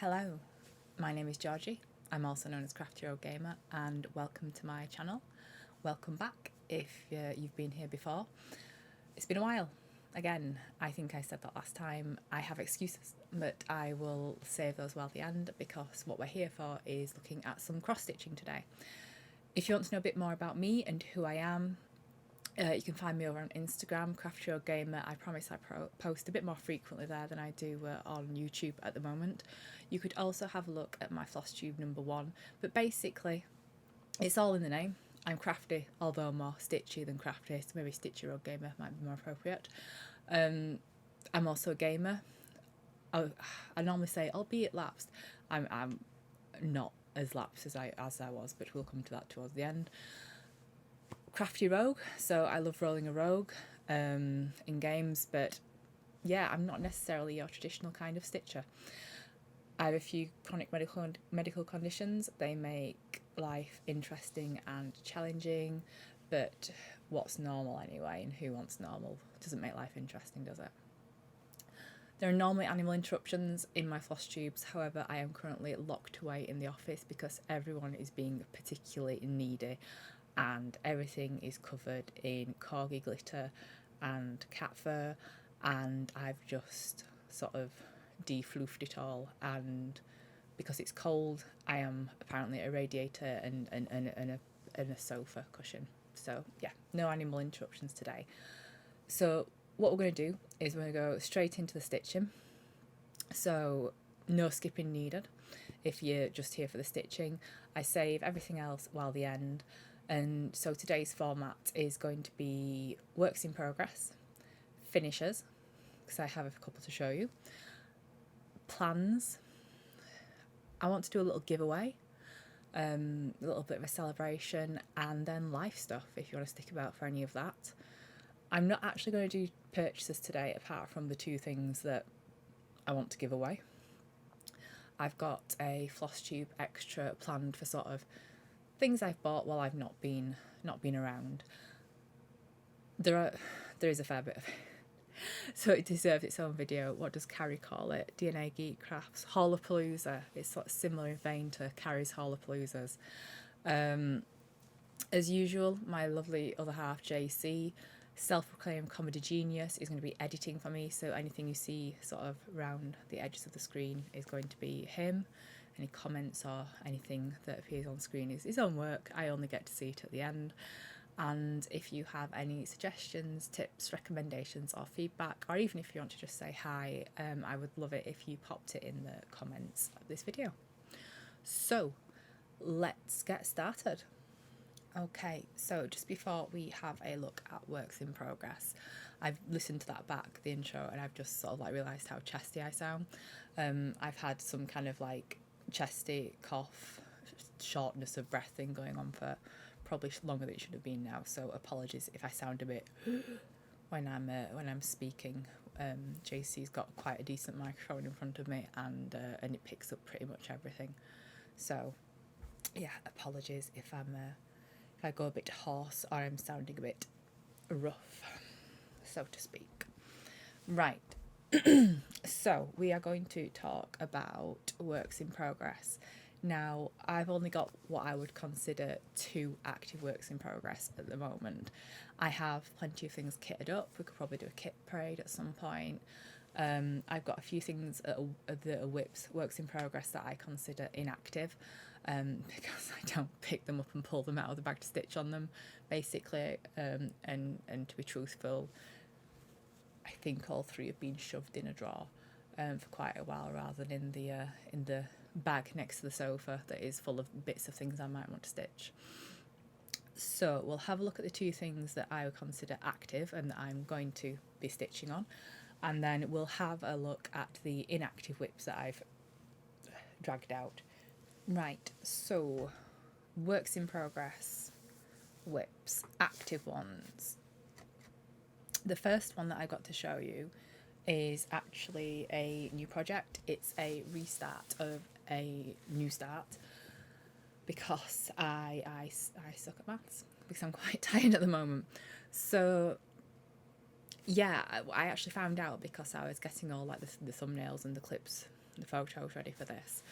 Hello, my name is Georgie. I'm also known as Crafty Rogue Gamer, and welcome to my channel. Welcome back if you've been here before. It's been a while. Again, I think I said that last time. I have excuses, but I will save those well at the end because what we're here for is looking at some cross-stitching today. If you want to know a bit more about me and who I am, you can find me over on Instagram, Crafty Rogue Gamer. I promise I post a bit more frequently there than I do on YouTube at the moment. You could also have a look at my Flosstube #1, but basically it's all in the name. I'm crafty, although more stitchy than crafty, so maybe Stitchy Rogue Gamer might be more appropriate. I'm also a gamer. I normally say, albeit lapsed, I'm not as lapsed as I was, but we'll come to that towards the end. Crafty rogue, so I love rolling a rogue in games, but yeah, I'm not necessarily your traditional kind of stitcher. I have a few chronic medical conditions. They make life interesting and challenging, but what's normal anyway, and who wants normal? Doesn't make life interesting, does it? There are normally animal interruptions in my floss tubes, however I am currently locked away in the office because everyone is being particularly needy and everything is covered in corgi glitter and cat fur, and I've just sort of defloofed it all, and because it's cold I am apparently a radiator and a sofa cushion. So yeah, no animal interruptions today. So what we're going to do is we're going to go straight into the stitching, so no skipping needed if you're just here for the stitching. I save everything else while the end, and so today's format is going to be works in progress, finishes, because I have a couple to show you, plans, I want to do a little giveaway, a little bit of a celebration, and then life stuff if you want to stick about for any of that. I'm not actually going to do purchases today apart from the two things that I want to give away. I've got a Flosstube Extra planned for sort of things I've bought while I've not been around. There is a fair bit of it. So it deserves its own video. What does Carrie call it? DNA Geek Crafts Haulapalooza. It's sort of similar in vein to Carrie's Haulapaloozas. As usual, my lovely other half JC, self-proclaimed comedy genius, is going to be editing for me, so anything you see sort of round the edges of the screen is going to be him. Any comments or anything that appears on screen is his own work. I only get to see it at the end. And if you have any suggestions, tips, recommendations or feedback, or even if you want to just say hi, I would love it if you popped it in the comments of this video. So let's get started. Okay, so just before we have a look at works in progress, I've listened to that back, the intro, and I've just sort of like realised how chesty I sound. I've had some kind of like chesty cough, shortness of breath thing going on for probably longer than it should have been now, so apologies if I sound a bit when I'm speaking. JC's got quite a decent microphone in front of me, and it picks up pretty much everything. So yeah, apologies if I go a bit hoarse or I'm sounding a bit rough, so to speak. Right. So we are going to talk about works in progress. Now, I've only got what I would consider 2 active works in progress at the moment. I have plenty of things kitted up. We could probably do a kit parade at some point. I've got a few things that are works in progress that I consider inactive, because I don't pick them up and pull them out of the bag to stitch on them, basically. And to be truthful, I think all 3 have been shoved in a drawer for quite a while, rather than in the bag next to the sofa that is full of bits of things I might want to stitch. So we'll have a look at the 2 things that I would consider active and that I'm going to be stitching on, and then we'll have a look at the inactive whips that I've dragged out. Right, so works in progress whips, active ones. The first one that I got to show you is actually a new project. It's a restart of a new start because I suck at maths, because I'm quite tired at the moment. So yeah, I actually found out because I was getting all like the thumbnails and the clips the photos ready for this,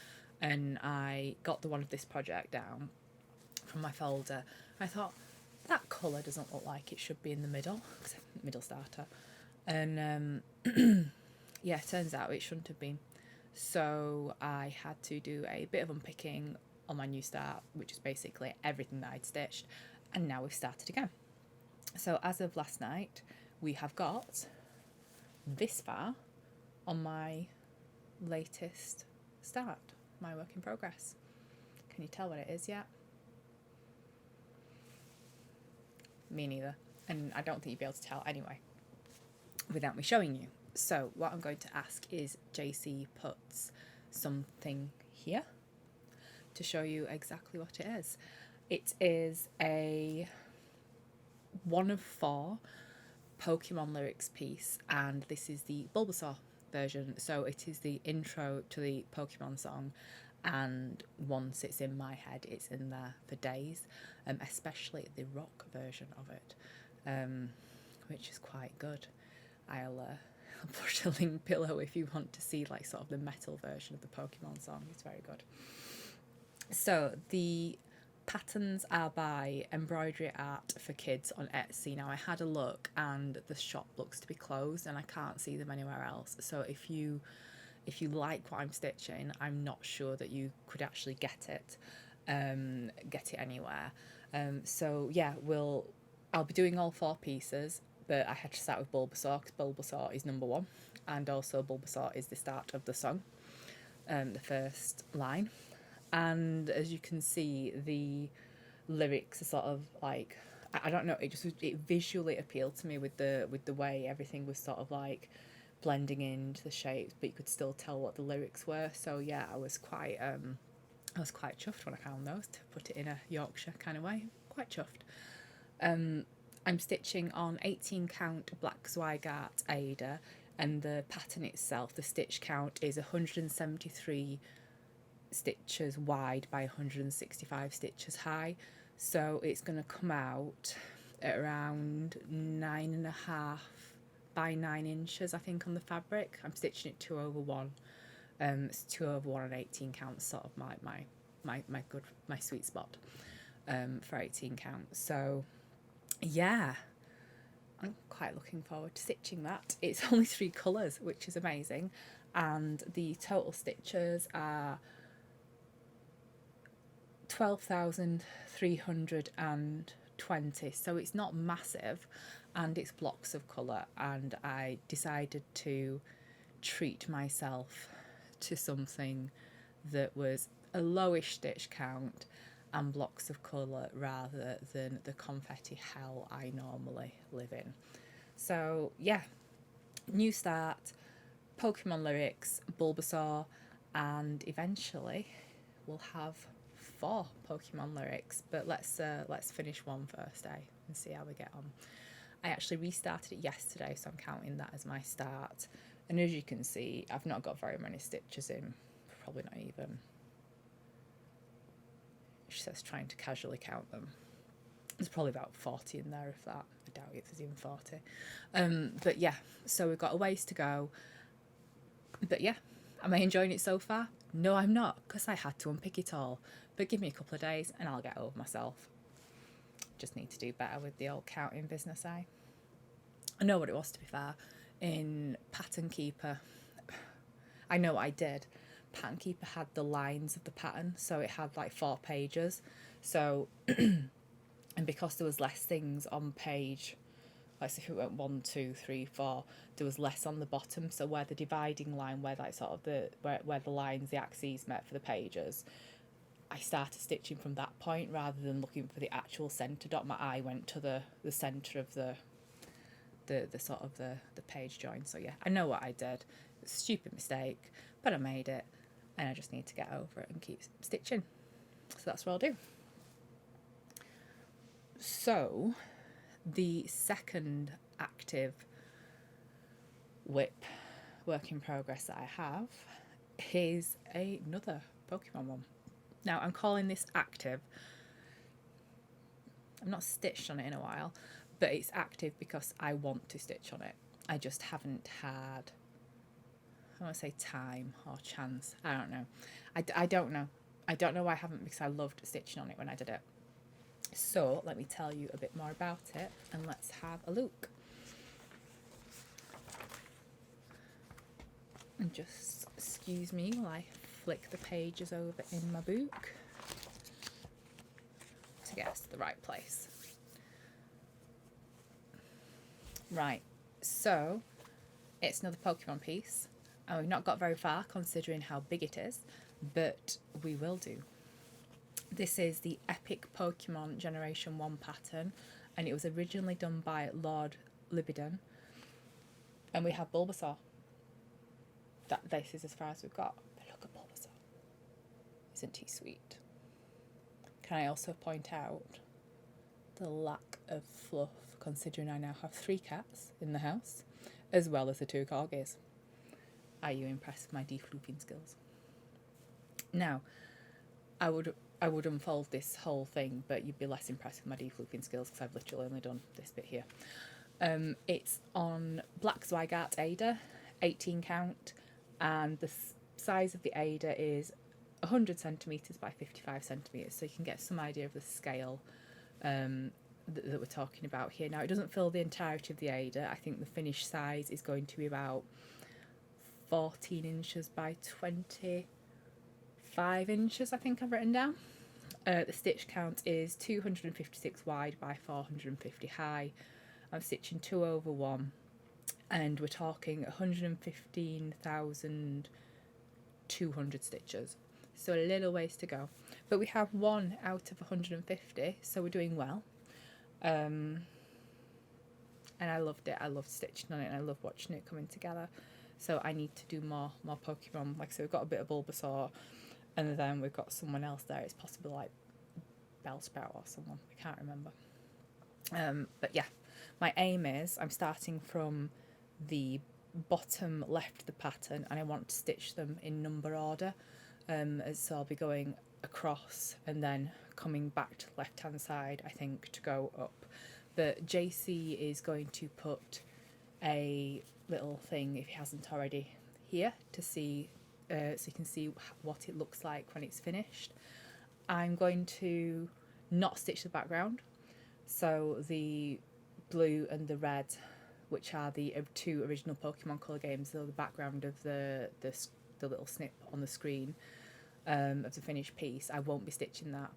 and I got the one of this project down from my folder. I thought, that colour doesn't look like it should be in the middle, middle starter. And yeah, turns out it shouldn't have been. So I had to do a bit of unpicking on my new start, which is basically everything that I'd stitched, and now we've started again. So as of last night, we have got this far on my latest start, my work in progress. Can you tell what it is yet? Me neither, and I don't think you'll be able to tell anyway without me showing you. So what I'm going to ask is JC puts something here to show you exactly what it is. It is a 1 of 4 Pokemon lyrics piece, and this is the Bulbasaur version. So it is the intro to the Pokemon song, and once it's in my head, it's in there for days, especially the rock version of it, which is quite good. I'll put a link below if you want to see like sort of the metal version of the Pokemon song. It's very good. So the patterns are by Embroidery Art for Kids on Etsy. Now I had a look and the shop looks to be closed and I can't see them anywhere else. So if you like what I'm stitching, I'm not sure that you could actually get it anywhere. So yeah, I'll be doing all 4 pieces, but I had to start with Bulbasaur because Bulbasaur is number 1, and also Bulbasaur is the start of the song, the first line. And as you can see, the lyrics are sort of like, I don't know, it visually appealed to me with the way everything was sort of like blending into the shapes, but you could still tell what the lyrics were. So yeah, I was quite chuffed when I found those, to put it in a Yorkshire kind of way. Quite chuffed. I'm stitching on 18 count black Zweigart Ada, and the pattern itself, the stitch count is 173 stitches wide by 165 stitches high. So it's going to come out at around 9.5 by 9 inches, I think, on the fabric. I'm stitching it 2 over 1. It's 2 over 1 and 18 counts, sort of my sweet spot for 18 count. So yeah, I'm quite looking forward to stitching that. It's only 3 colours, which is amazing, and the total stitches are 12,320, so it's not massive, and it's blocks of colour, and I decided to treat myself to something that was a lowish stitch count and blocks of colour rather than the confetti hell I normally live in. So yeah, new start, Pokemon lyrics, Bulbasaur, and eventually we'll have 4 Pokemon lyrics, but let's finish one first, and see how we get on. I actually restarted it yesterday, so I'm counting that as my start, and as you can see, I've not got very many stitches in, probably not even. She says trying to casually count them. There's probably about 40 in there, if that. I doubt if there's even 40. But yeah, so we've got a ways to go. But yeah, am I enjoying it so far? No, I'm not, because I had to unpick it all. But give me a couple of days and I'll get over myself. Just need to do better with the old counting business, I know what it was, to be fair. In Pattern Keeper, I know what I did. Pattern Keeper had the lines of the pattern, so it had like 4 pages. So, and because there was less things on page, like if it went 1, 2, 3, 4, there was less on the bottom. So where the dividing line, where like sort of where the lines, the axes met for the pages, I started stitching from that point rather than looking for the actual centre dot. My eye went to the centre of the sort of the page join. So yeah, I know what I did. It's a stupid mistake, but I made it, and I just need to get over it and keep stitching. So that's what I'll do. So the second active whip work in progress that I have is another Pokemon one. Now I'm calling this active. I've not stitched on it in a while, but it's active because I want to stitch on it. I just haven't had I want to say time or chance. I don't know. I don't know. I don't know why I haven't, because I loved stitching on it when I did it. So let me tell you a bit more about it and let's have a look. And just excuse me while I flick the pages over in my book to get us to the right place. Right, so it's another Pokemon piece, and we've not got very far considering how big it is, but we will do. This is the Epic Pokemon Generation 1 pattern, and it was originally done by Lord Libidon, and we have Bulbasaur. This is as far as we've got, but look at Bulbasaur. Isn't he sweet? Can I also point out the lack of fluff, considering I now have 3 cats in the house, as well as the 2 corgis. Are you impressed with my deflooping skills? Now, I would unfold this whole thing, but you'd be less impressed with my deflooping skills because I've literally only done this bit here. It's on Black Zweigart Ada, 18 count, and the size of the Ada is 100 centimetres by 55 centimetres, so you can get some idea of the scale that we're talking about here. Now, it doesn't fill the entirety of the Ada. I think the finished size is going to be about 14 inches by 25 inches, I think I've written down. The stitch count is 256 wide by 450 high. I'm stitching 2/1, and we're talking 115,200 stitches. So a little ways to go. But we have 1 out of 150, so we're doing well. And I loved it. I loved stitching on it, and I love watching it coming together. So I need to do more Pokemon. Like I said, we've got a bit of Bulbasaur, and then we've got someone else there. It's possibly like Bellsprout or someone. I can't remember. But yeah, my aim is I'm starting from the bottom left of the pattern, and I want to stitch them in number order. So I'll be going across and then coming back to the left hand side, I think, to go up. But JC is going to put a little thing, if he hasn't already, here to see, so you can see what it looks like when it's finished. I'm going to not stitch the background, so the blue and the red, which are the 2 original Pokemon colour games, so the background of the little snip on the screen of the finished piece, I won't be stitching that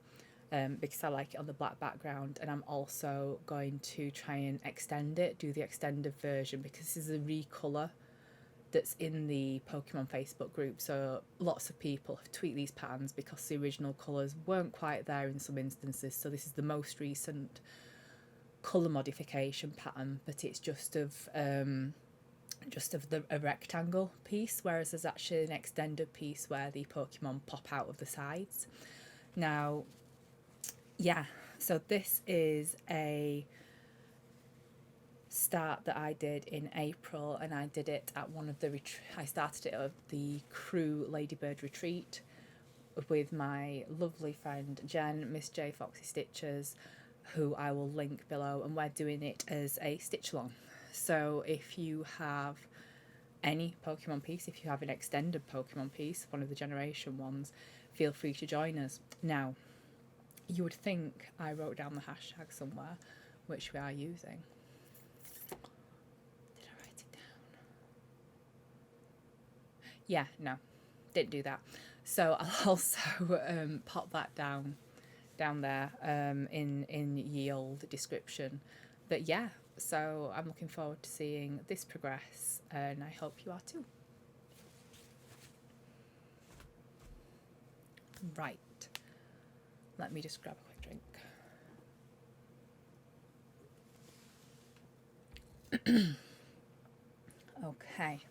because I like it on the black background. And I'm also going to try and extend it, do the extended version, because this is a recolour that's in the Pokemon Facebook group, so lots of people have tweaked these patterns because the original colours weren't quite there in some instances. So this is the most recent colour modification pattern, but it's just of a rectangle piece, whereas there's actually an extended piece where the Pokemon pop out of the sides. Now, yeah, so this is a start that I did in April, and I did it at one of the I started it at the Crew Ladybird retreat with my lovely friend Jen, Miss J Foxy Stitches, who I will link below, and we're doing it as a stitch along. So if you have any Pokemon piece, if you have an extended Pokemon piece, one of the generation ones, feel free to join us. Now, you would think I wrote down the hashtag somewhere, which we are using. Did I write it down? Yeah, no, didn't do that. So I'll also pop that down there in ye old description. But yeah, so I'm looking forward to seeing this progress, and I hope you are too. Right, let me just grab a quick drink. Okay,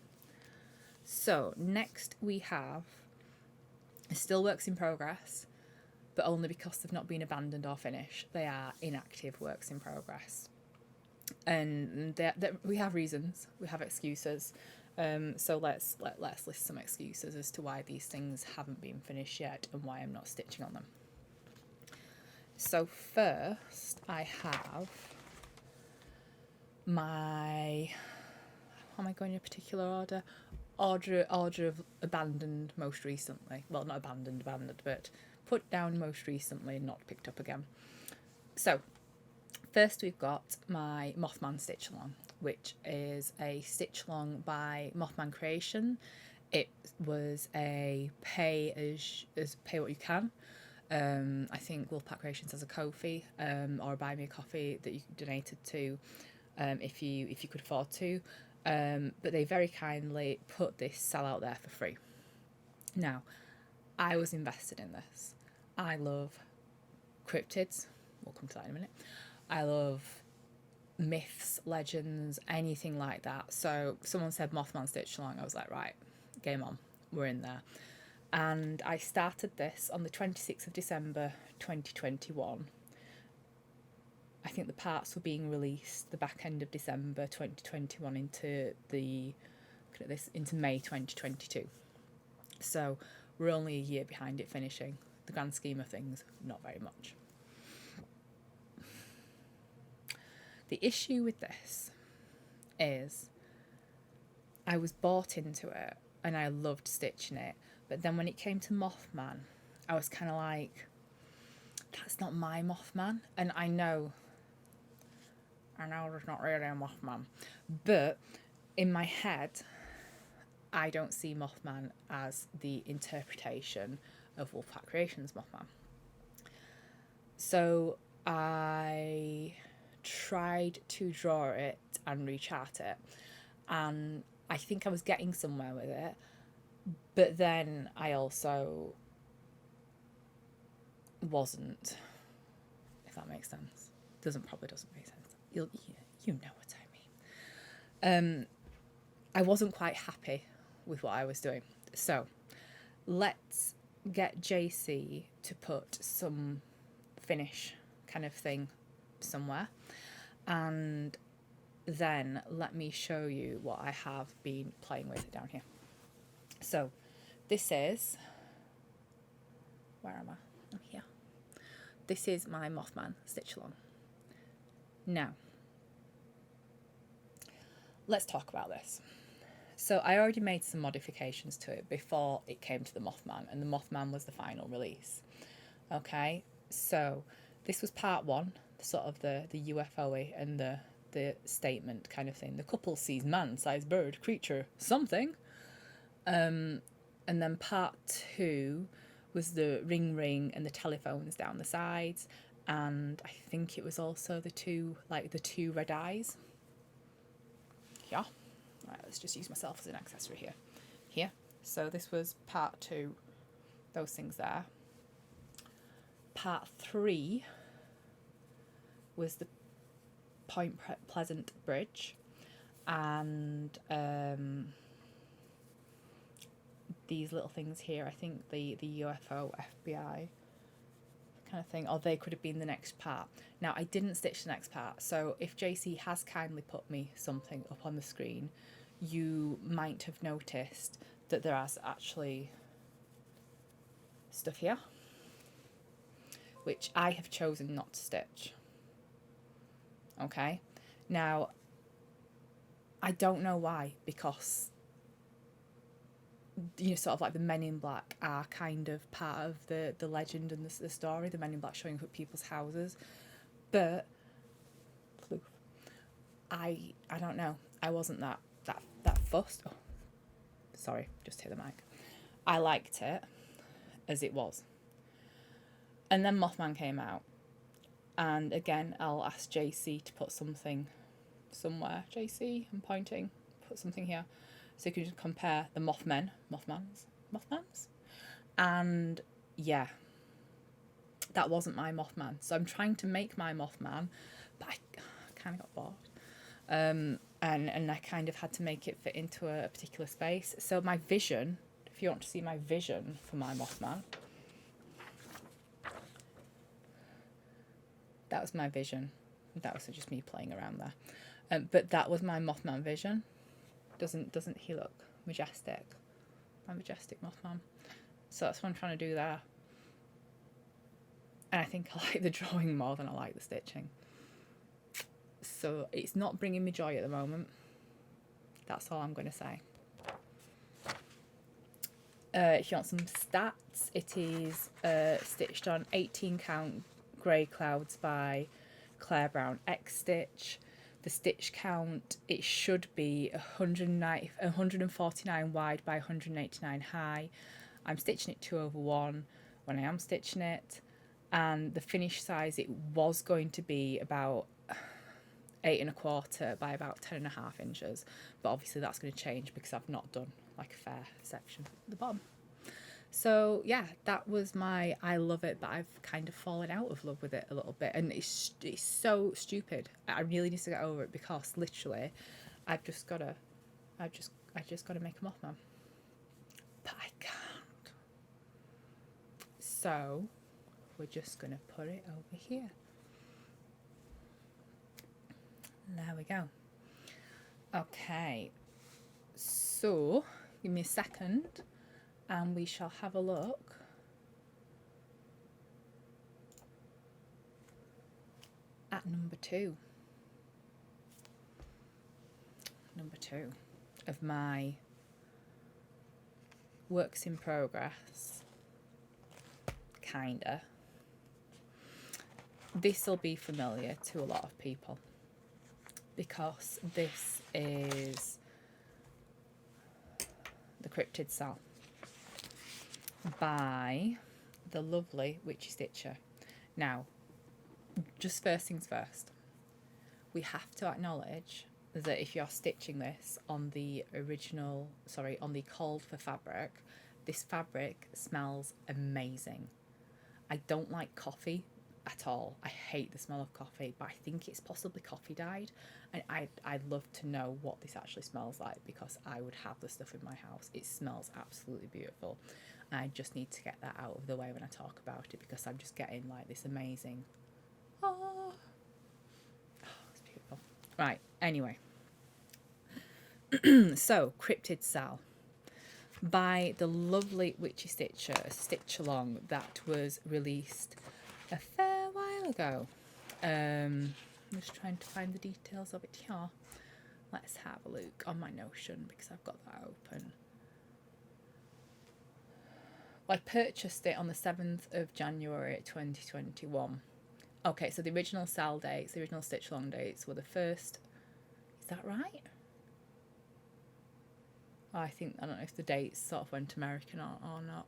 so next we have still works in progress, but only because they've not been abandoned or finished. They are inactive works in progress. And we have reasons, we have excuses. So let's list some excuses as to why these things haven't been finished yet and why I'm not stitching on them. So first I have my, am I going in a particular order? order of abandoned most recently. Well, not abandoned, but put down most recently and not picked up again. So first we've got my Mothman Stitch Along, which is a Stitch Along by Mothman Creation. It was a pay what you can. I think Wolfpack Creations has a Ko-fi or a buy me a coffee that you donated to if you could afford to. But they very kindly put this sell out there for free. Now, I was invested in this. I love cryptids. We'll come to that in a minute. I love myths, legends, anything like that. So someone said Mothman Stitch Along. I was like, right, game on. We're in there. And I started this on the 26th of December 2021. I think the parts were being released the back end of December 2021 into May 2022. So we're only a year behind it finishing. The grand scheme of things, not very much. The issue with this is I was bought into it and I loved stitching it, but then when it came to Mothman, I was kind of like, that's not my Mothman. And I know there's not really a Mothman, but in my head, I don't see Mothman as the interpretation of Wolfpack Creations Mothman. So I tried to draw it and rechart it, and I think I was getting somewhere with it, but then I also wasn't, if that makes sense. Probably doesn't make sense. You know what I mean. I wasn't quite happy with what I was doing. So let's get JC to put some finish kind of thing somewhere, and then let me show you what I have been playing with down here. So this is, where am I? I'm here. This is my Mothman Stitch Along. Now, let's talk about this. So I already made some modifications to it before it came to the Mothman, and the Mothman was the final release. Okay, so this was part one, sort of the UFO-y and the statement kind of thing. The couple sees man-sized bird, creature, something. And then part two was the ring and the telephones down the sides, and I think it was also the two red eyes. Yeah. Right, let's just use myself as an accessory here. So this was part two, those things there. Part three was the Point Pleasant Bridge, and these little things here, I think the UFO FBI kind of thing, or they could have been the next part. Now, I didn't stitch the next part, so if JC has kindly put me something up on the screen, you might have noticed that there is actually stuff here, which I have chosen not to stitch. Okay, now I don't know why, because sort of like the Men in Black are kind of part of the legend and the story, the Men in Black showing up at people's houses, but I don't know, I wasn't that fussed. Oh, sorry, just hit the mic. I liked it as it was, and then Mothman came out, and again I'll ask JC to put something somewhere. JC, I'm pointing, put something here, so you can just compare the Mothmans, and yeah, that wasn't my Mothman. So I'm trying to make my Mothman, but I kind of got bored, and I kind of had to make it fit into a particular space. So my vision, if you want to see my vision for my Mothman, that was my vision. That was just me playing around there, but that was my Mothman vision. Doesn't he look majestic? My majestic Mothman. So that's what I'm trying to do there. And I think I like the drawing more than I like the stitching. So it's not bringing me joy at the moment. That's all I'm going to say. If you want some stats, it is stitched on 18 count Grey Clouds by Claire Brown X Stitch. The stitch count, it should be 149 wide by 189 high. I'm stitching it 2/1 when I am stitching it, and the finish size, it was going to be about 8¼ by about 10.5 inches, but obviously that's going to change because I've not done like a fair section at the bottom. So yeah, that was my I love it, but I've kind of fallen out of love with it a little bit, and it's so stupid. I really need to get over it because literally I just gotta make a Mothman, but I can't. So we're just gonna put it over here. There we go. Okay, so give me a second and we shall have a look at number two of my works in progress, kinda. This will be familiar to a lot of people because this is the Cryptid Cell by the lovely Witchy Stitcher. Now, just first things first, we have to acknowledge that if you're stitching this on the on the called for fabric, this fabric smells amazing. I don't like coffee at all. I hate the smell of coffee, but I think it's possibly coffee dyed, and I'd love to know what this actually smells like because I would have the stuff in my house. It smells absolutely beautiful. I just need to get that out of the way when I talk about it because I'm just getting like this amazing it's beautiful. Right, anyway. So, Cryptid Cell by the lovely Witchy Stitcher, a stitch along that was released a fair while ago. I'm just trying to find the details of it here. Let's have a look on my Notion because I've got that open. I purchased it on the 7th of January 2021. Okay, so the original sale dates, the original stitch along dates were the 1st. Is that right? I don't know if the dates sort of went American or not.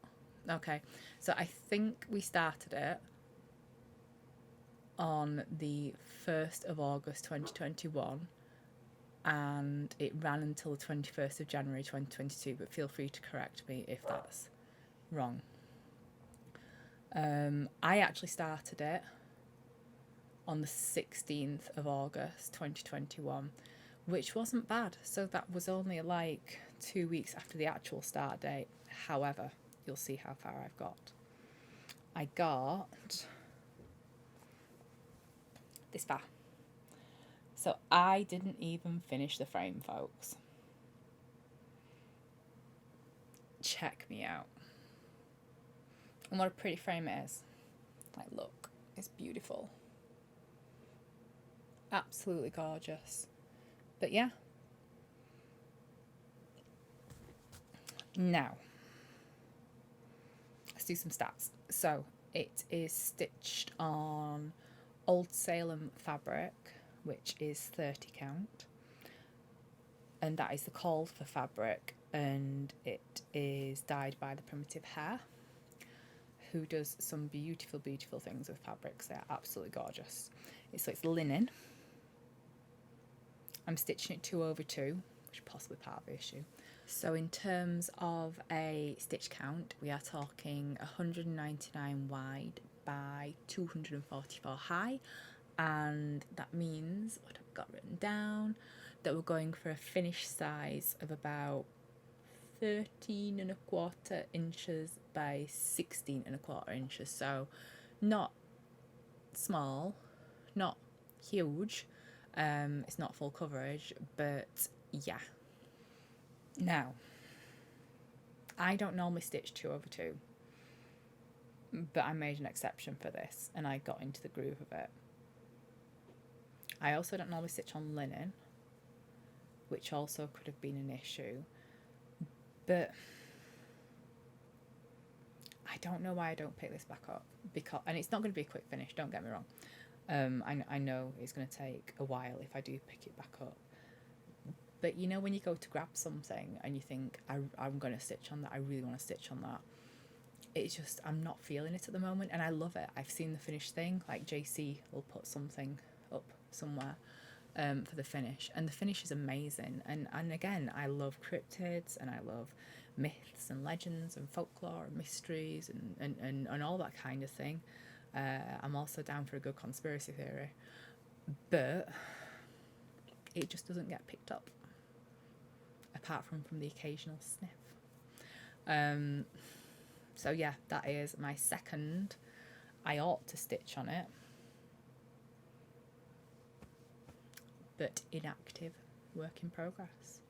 Okay, so I think we started it on the 1st of August 2021 and it ran until the 21st of January 2022, but feel free to correct me if that's wrong. I actually started it on the 16th of August 2021, which wasn't bad. So that was only like 2 weeks after the actual start date. However, you'll see how far I've got. I got this far. So I didn't even finish the frame, folks. Check me out. And what a pretty frame it is. Like, look, it's beautiful. Absolutely gorgeous. But yeah. Now, let's do some stats. So, it is stitched on Old Salem fabric, which is 30 count. And that is the called for fabric. And it is dyed by the Primitive Hair, who does some beautiful, beautiful things with fabrics. They are absolutely gorgeous. So it's linen. I'm stitching it 2/2, which is possibly part of the issue. So in terms of a stitch count, we are talking 199 wide by 244 high. And that means, what I've got written down, that we're going for a finish size of about 13¼ inches by 16¼ inches. So not small, not huge. It's not full coverage, but yeah. Now, I don't normally stitch 2/2, but I made an exception for this and I got into the groove of it. I also don't normally stitch on linen, which also could have been an issue, but don't know why I don't pick this back up, because, and it's not going to be a quick finish, don't get me wrong. I know it's going to take a while if I do pick it back up. But you know when you go to grab something and you think, I'm going to stitch on that, I really want to stitch on that. It's just, I'm not feeling it at the moment, and I love it. I've seen the finished thing, like JC will put something up somewhere for the finish, and the finish is amazing. And again, I love cryptids, and I love myths and legends and folklore and mysteries and all that kind of thing. I'm also down for a good conspiracy theory, but it just doesn't get picked up, apart from the occasional sniff. So yeah, that is my second I ought to stitch on it, but inactive work in progress.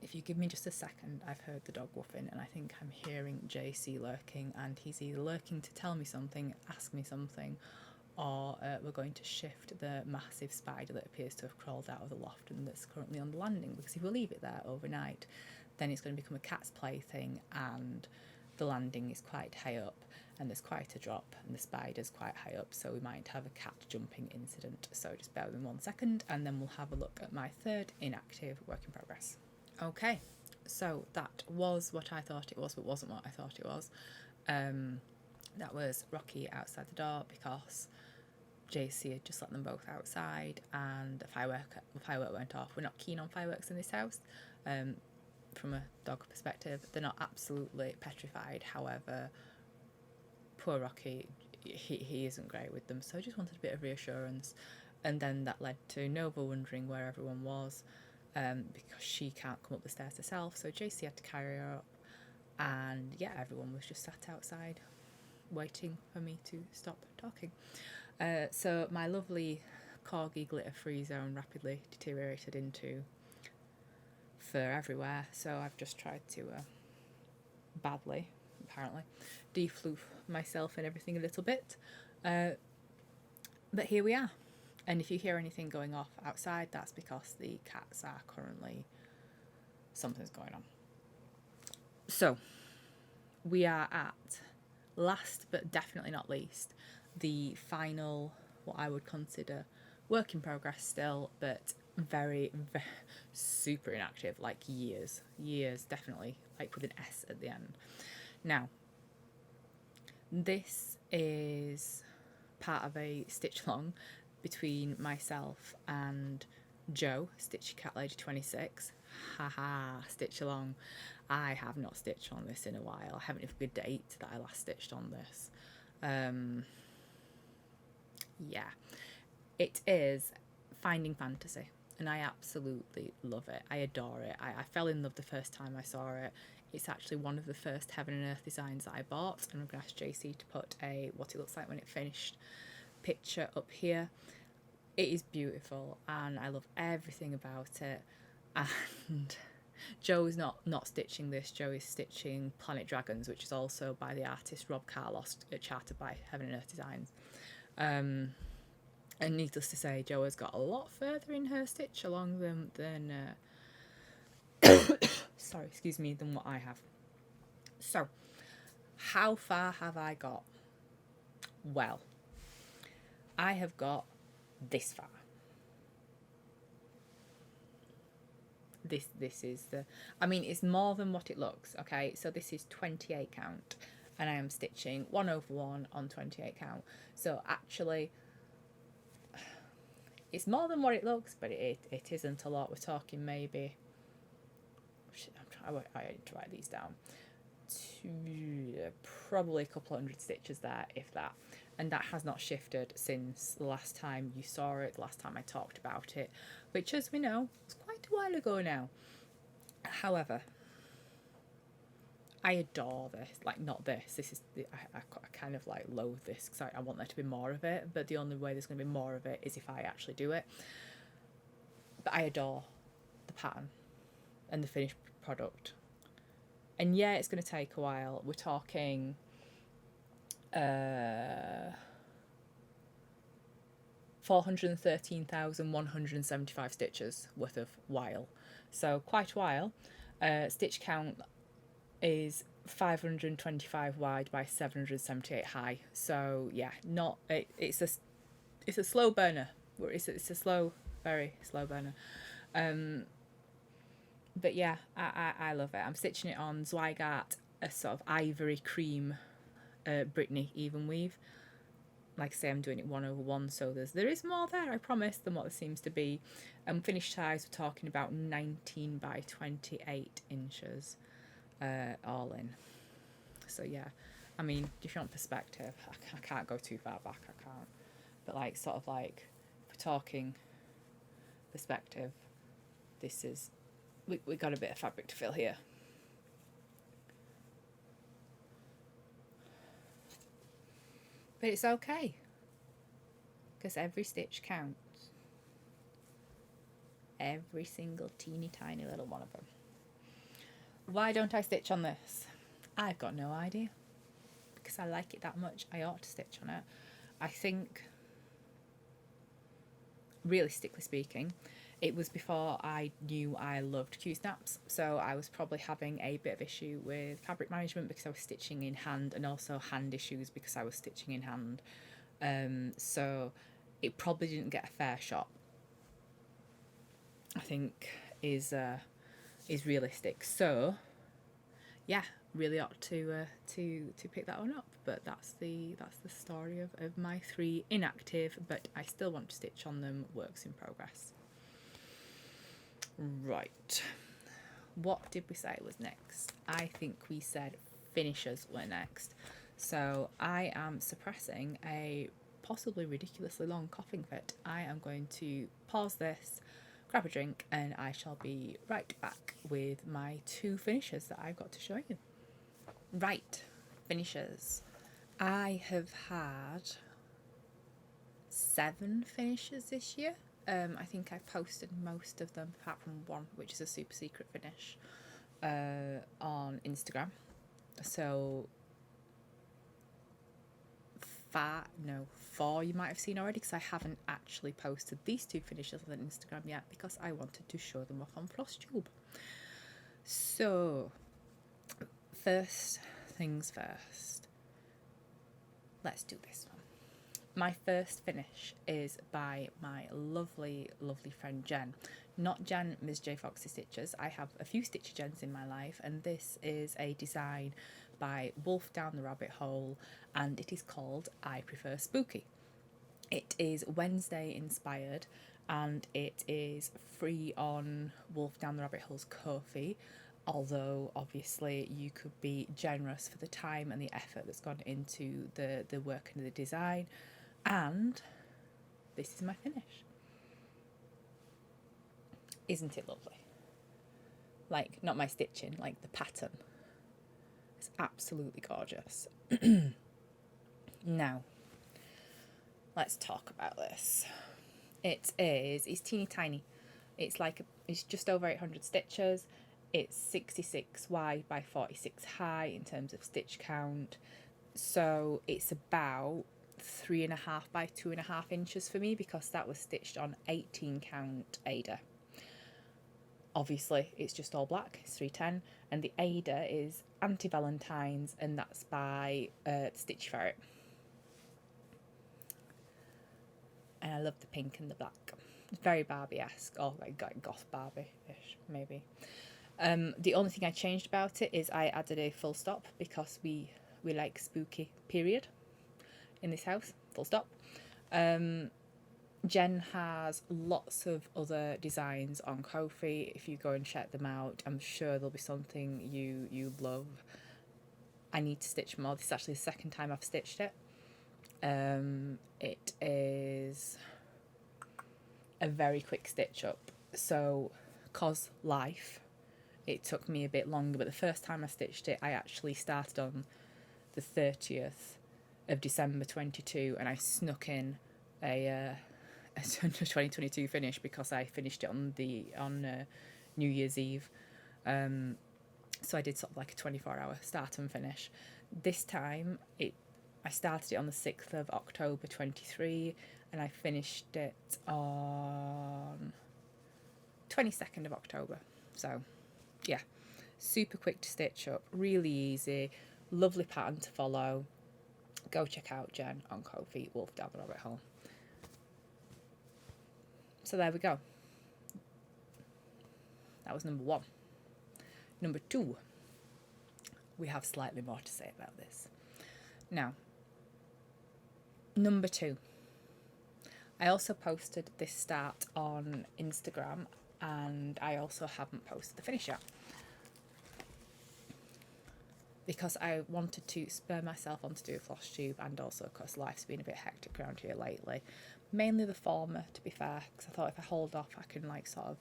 If you give me just a second, I've heard the dog woofing, and I think I'm hearing JC lurking, and he's either lurking to tell me something, ask me something, or we're going to shift the massive spider that appears to have crawled out of the loft and that's currently on the landing, because if we leave it there overnight, then it's going to become a cat's plaything, and the landing is quite high up and there's quite a drop and the spider's quite high up, so we might have a cat jumping incident. So just bear with me 1 second, and then we'll have a look at my third inactive work in progress. Okay, so that was what I thought it was, but wasn't what I thought it was. That was Rocky outside the door because JC had just let them both outside, and the firework went off. We're not keen on fireworks in this house. From a dog perspective, they're not absolutely petrified. However, poor Rocky, he isn't great with them, so I just wanted a bit of reassurance. And then that led to Nova wondering where everyone was, because she can't come up the stairs herself, so JC had to carry her up. And yeah, everyone was just sat outside waiting for me to stop talking. So my lovely corgi glitter-free zone rapidly deteriorated into fur everywhere, so I've just tried to badly, apparently, defloof myself and everything a little bit, but here we are. And if you hear anything going off outside, that's because the cats are currently, something's going on. So we are at, last but definitely not least, the final, what I would consider work in progress still, but very, very super inactive, like years, definitely, like with an S at the end. Now, this is part of a stitch along between myself and Jo, Stitchy Cat Lady 26. Haha, stitch along. I have not stitched on this in a while. I haven't even a date that I last stitched on this. Yeah, it is Finding Fantasy, and I absolutely love it. I adore it. I fell in love the first time I saw it. It's actually one of the first Heaven and Earth designs that I bought, and I'm going to ask JC to put a what it looks like when it finished picture up here. It is beautiful, and I love everything about it. And Jo is not stitching this. Jo is stitching Planet Dragons, which is also by the artist Rob Carlos, charted by Heaven and Earth Designs. And needless to say, Jo has got a lot further in her stitch along than sorry, excuse me, than what I have. So, how far have I got? Well, I have got this far. This is the, I mean, it's more than what it looks, okay? So this is 28 count, and I am stitching 1/1 on 28 count. So actually, it's more than what it looks, but it isn't a lot. We're talking maybe, I need to write these down, probably a couple hundred stitches there, if that. And that has not shifted since the last time you saw it, the last time I talked about it, which, as we know, was quite a while ago now. However, I adore this. Like, not this. This is, I kind of like loathe this because I want there to be more of it, but the only way there's going to be more of it is if I actually do it. But I adore the pattern and the finished product. And yeah, it's going to take a while. We're talking 413,175 stitches worth of while. So quite a while. Stitch count is 525 wide by 778 high. So yeah, not it's a slow burner. It's a slow, very slow burner. But yeah, I love it. I'm stitching it on Zweigart, a sort of ivory cream Brittany even weave. Like I say, I'm doing it 1/1, so there is more there, I promise, than what there seems to be. Finished size, we're talking about 19 by 28 inches, all in. So yeah, I mean, if you want perspective, I can't go too far back, I can't. But like, sort of like, if we're talking perspective, this is, we got a bit of fabric to fill here. But it's okay, because every stitch counts. Every single teeny tiny little one of them. Why don't I stitch on this? I've got no idea. Because I like it that much, I ought to stitch on it. I think, realistically speaking, it was before I knew I loved Q-snaps, so I was probably having a bit of issue with fabric management because I was stitching in hand, and also hand issues because I was stitching in hand. So it probably didn't get a fair shot, I think, is realistic. So yeah, really ought to pick that one up. But that's the story of my 3 inactive, but I still want to stitch on them, works in progress. Right, what did we say was next? I think we said finishers were next. So I am suppressing a possibly ridiculously long coughing fit. I am going to pause this, grab a drink, and I shall be right back with my 2 finishers that I've got to show you. Right, finishers. I have had 7 finishers this year. I think I've posted most of them, apart from one, which is a super secret finish, on Instagram. So 4 you might have seen already, because I haven't actually posted these 2 finishes on Instagram yet, because I wanted to show them off on Flosstube. So first things first, let's do this one. My first finish is by my lovely, lovely friend Jen. Not Jen, Ms. J Foxy Stitches. I have a few Stitcher Jens in my life, and this is a design by Wolf Down the Rabbit Hole, and it is called I Prefer Spooky. It is Wednesday inspired, and it is free on Wolf Down the Rabbit Hole's Ko-fi, although obviously you could be generous for the time and the effort that's gone into the work and the design. And this is my finish. Isn't it lovely? Like, not my stitching, like the pattern. It's absolutely gorgeous. Now, let's talk about this. It's teeny tiny. It's just over 800 stitches. It's 66 wide by 46 high in terms of stitch count. So it's about 3.5 by 2.5 inches for me, because that was stitched on 18 count Ada. Obviously it's just all black, it's 310, and the Ada is Anti-Valentine's, and that's by Stitch Ferret. And I love the pink and the black. It's very Barbie-esque, or like goth Barbie-ish maybe. The only thing I changed about it is I added a full stop, because we like spooky, period, in this house, full stop. Jen has lots of other designs on Ko-fi. If you go and check them out, I'm sure there'll be something you love. I need to stitch more. This is actually the second time I've stitched it. It is a very quick stitch up. So, 'cause life, it took me a bit longer, but the first time I stitched it, I actually started on the 30th of December 22, and I snuck in a 2022 finish, because I finished it on New Year's Eve. So I did sort of like a 24-hour start and finish. This time I started it on the 6th of October 23, and I finished it on 22nd of October. So yeah, Super quick to stitch up, really easy, lovely pattern to follow. Go check out Jen on Cold Feet Wolf Down the Rabbit Hole. So there we go. That was number 1. Number 2, we have slightly more to say about this. Now, number 2, I also posted this start on Instagram, and I also haven't posted the finish yet, because I wanted to spur myself on to do a Flosstube, and also because life's been a bit hectic around here lately. Mainly the former, to be fair, because I thought if I hold off I can like sort of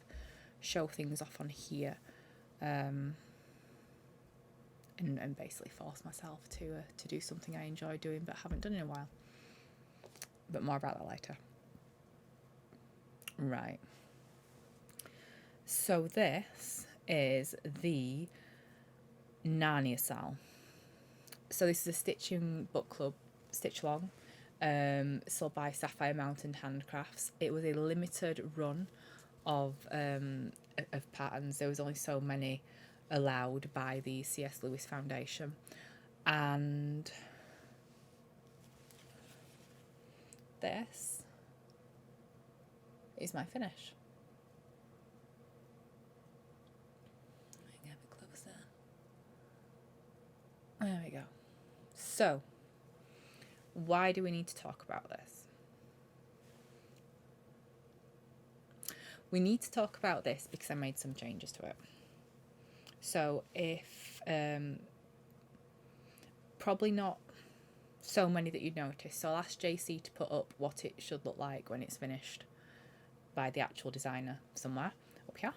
show things off on here, and basically force myself to do something I enjoy doing but haven't done in a while. But more about that later. Right. So this is the Narnia Sal. So this is a Stitching Book Club stitch along, sold by Sapphire Mountain Handcrafts. It was a limited run of patterns. There was only so many allowed by the C.S. Lewis Foundation, and this is my finish. Get a bit closer. There we go. So, why do we need to talk about this? We need to talk about this because I made some changes to it. So if, probably not so many that you'd notice. So I'll ask JC to put up what it should look like when it's finished by the actual designer somewhere up here.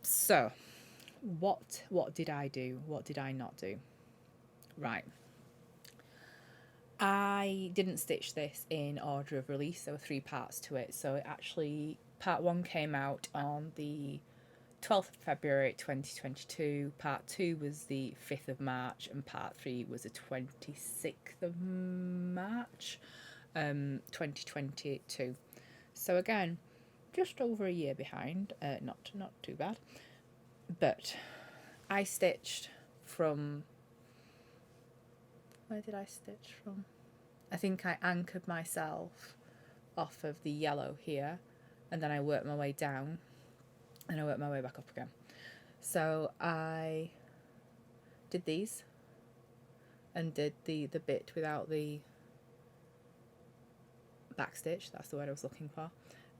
So what did I do? What did I not do? Right. I didn't stitch this in order of release. There were 3 parts to it. So it actually, part 1 came out on the 12th of February 2022. Part 2 was the 5th of March, and part 3 was the 26th of March 2022. So again, just over a year behind. Not too bad. But I stitched from... Where did I stitch from? I think I anchored myself off of the yellow here, and then I worked my way down, and I worked my way back up again. So I did these, and did the bit without the back stitch, that's the word I was looking for,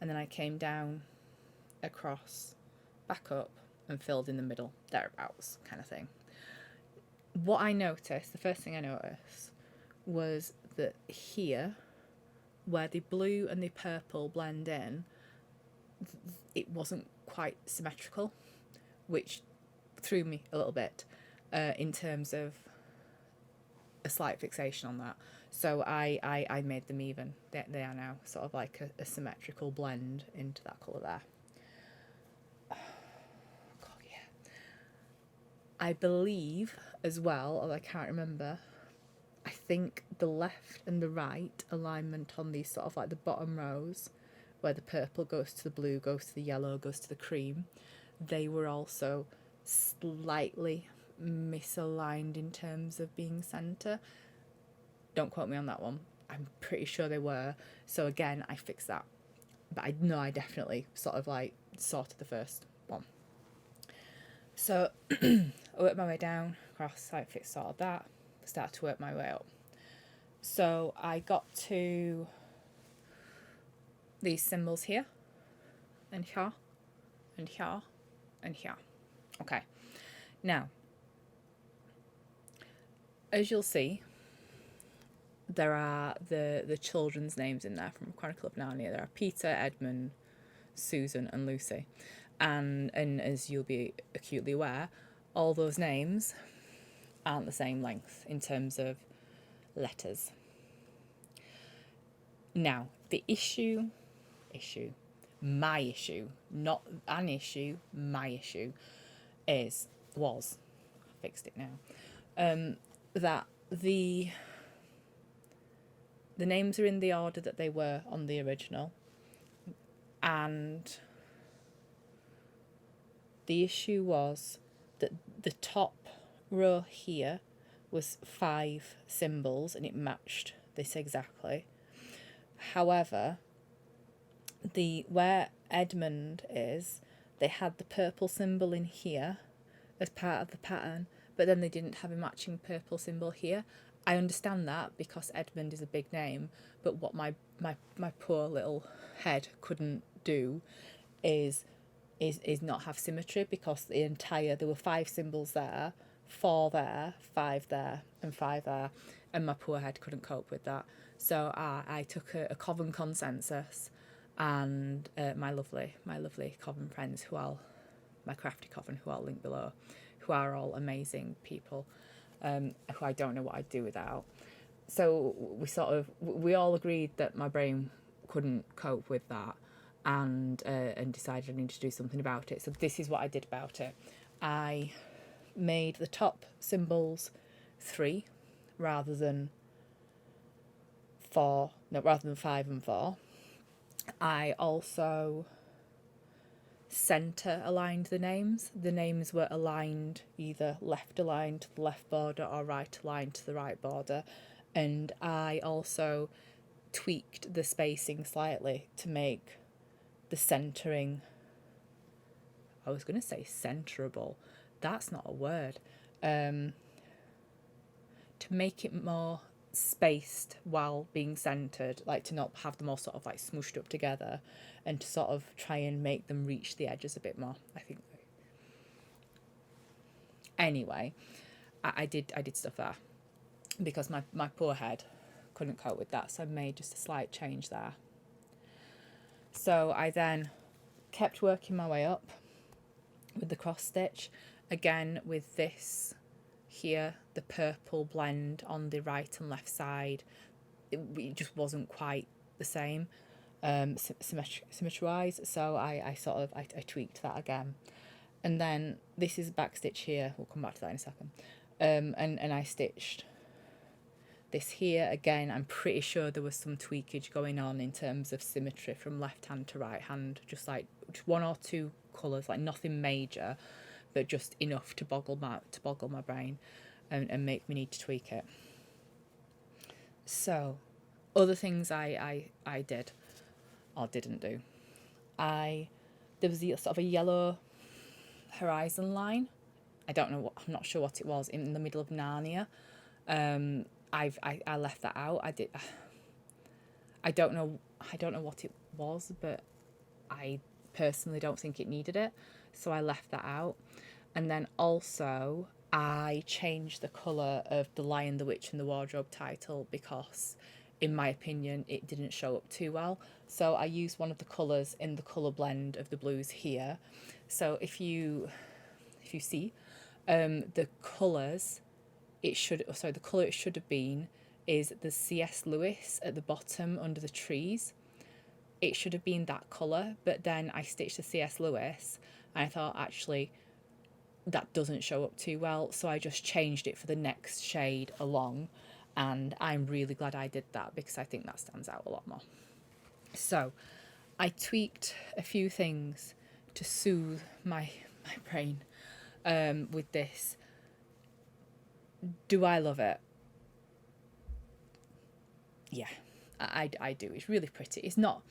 and then I came down, across, back up, and filled in the middle, thereabouts, kind of thing. What I noticed, the first thing I noticed, was that here, where the blue and the purple blend in, it wasn't quite symmetrical, which threw me a little bit in terms of a slight fixation on that. So I made them even. They are now sort of like a symmetrical blend into that colour there. I believe as well, although I can't remember, I think the left and the right alignment on these sort of like the bottom rows, where the purple goes to the blue, goes to the yellow, goes to the cream, they were also slightly misaligned in terms of being centre. Don't quote me on that one. I'm pretty sure they were. So again, I fixed that. But I know I definitely sort of like sorted the first one. So I worked my way down, across, I fixed sort of that, started to work my way up. So I got to these symbols here, and here, and here, and here. Okay, now, as you'll see, there are the children's names in there from Chronicle of Narnia. There are Peter, Edmund, Susan, and Lucy. And as you'll be acutely aware, all those names aren't the same length in terms of letters. Now, the my issue, not an issue, my issue, I fixed it now, that the names are in the order that they were on the original, and The issue was that the top row here was 5 symbols and it matched this exactly. However, where Edmund is, they had the purple symbol in here as part of the pattern, but then they didn't have a matching purple symbol here. I understand that because Edmund is a big name, but what my poor little head couldn't do is not have symmetry, because there were 5 symbols there, 4 there, 5 there, and 5 there, and my poor head couldn't cope with that. So I took a coven consensus, and my lovely coven friends, my crafty coven, who I'll link below, who are all amazing people, who I don't know what I'd do without. So we all agreed that my brain couldn't cope with that, and decided I needed to do something about it. So this is what I did about it. I made the top symbols 3 rather than 5 and 4. I also centre aligned the names. The names were aligned, either left aligned to the left border or right aligned to the right border. And I also tweaked the spacing slightly to make the centering, I was going to say centerable, that's not a word, to make it more spaced while being centered, like to not have them all sort of like smooshed up together, and to sort of try and make them reach the edges a bit more, I think. Anyway, I did stuff there because my poor head couldn't cope with that, so I made just a slight change there. So I then kept working my way up with the cross stitch, again with this here, the purple blend on the right and left side. It just wasn't quite the same symmetry wise, so I tweaked that again. And then this is back stitch here, we'll come back to that in a second, and I stitched this here again. I'm pretty sure there was some tweakage going on in terms of symmetry from left hand to right hand, just 1 or 2 colours, like nothing major, but just enough to boggle my brain and make me need to tweak it. So other things I did or didn't do, there was sort of a yellow horizon line. I'm not sure what it was, in the middle of Narnia. I left that out. I don't know what it was, but I personally don't think it needed it, so I left that out. And then also I changed the colour of the Lion, the Witch and the Wardrobe title because, in my opinion, it didn't show up too well. So I used one of the colours in the colour blend of the blues here. So if you see the colours, the colour it should have been is the C.S. Lewis at the bottom under the trees. It should have been that colour, but then I stitched the C.S. Lewis and I thought, actually, that doesn't show up too well, so I just changed it for the next shade along, and I'm really glad I did that because I think that stands out a lot more. So I tweaked a few things to soothe my brain with this. Do I love it? Yeah, I do. It's really pretty. It's not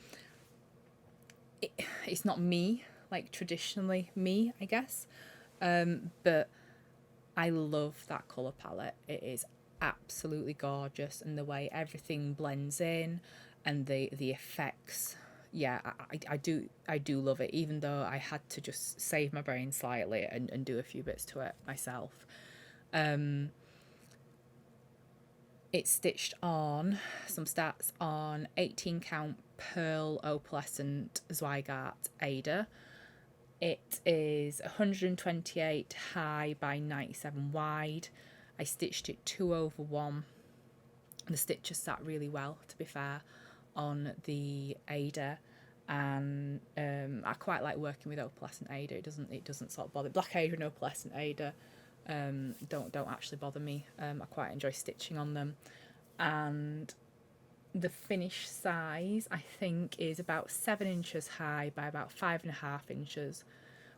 me, like traditionally me, I guess, but I love that colour palette. It is absolutely gorgeous, and the way everything blends in and the effects. Yeah, I do love it, even though I had to just save my brain slightly and do a few bits to it myself. It's stitched on, some stats on 18 count pearl opalescent Zweigart Ada. It is 128 high by 97 wide. I stitched it 2/1. The stitches sat really well, to be fair, on the Ada, and I quite like working with opalescent Ada. It doesn't sort of bother. Black Ada and opalescent Ada don't actually bother me. I quite enjoy stitching on them, and the finish size I think is about 7 inches high by about 5.5 inches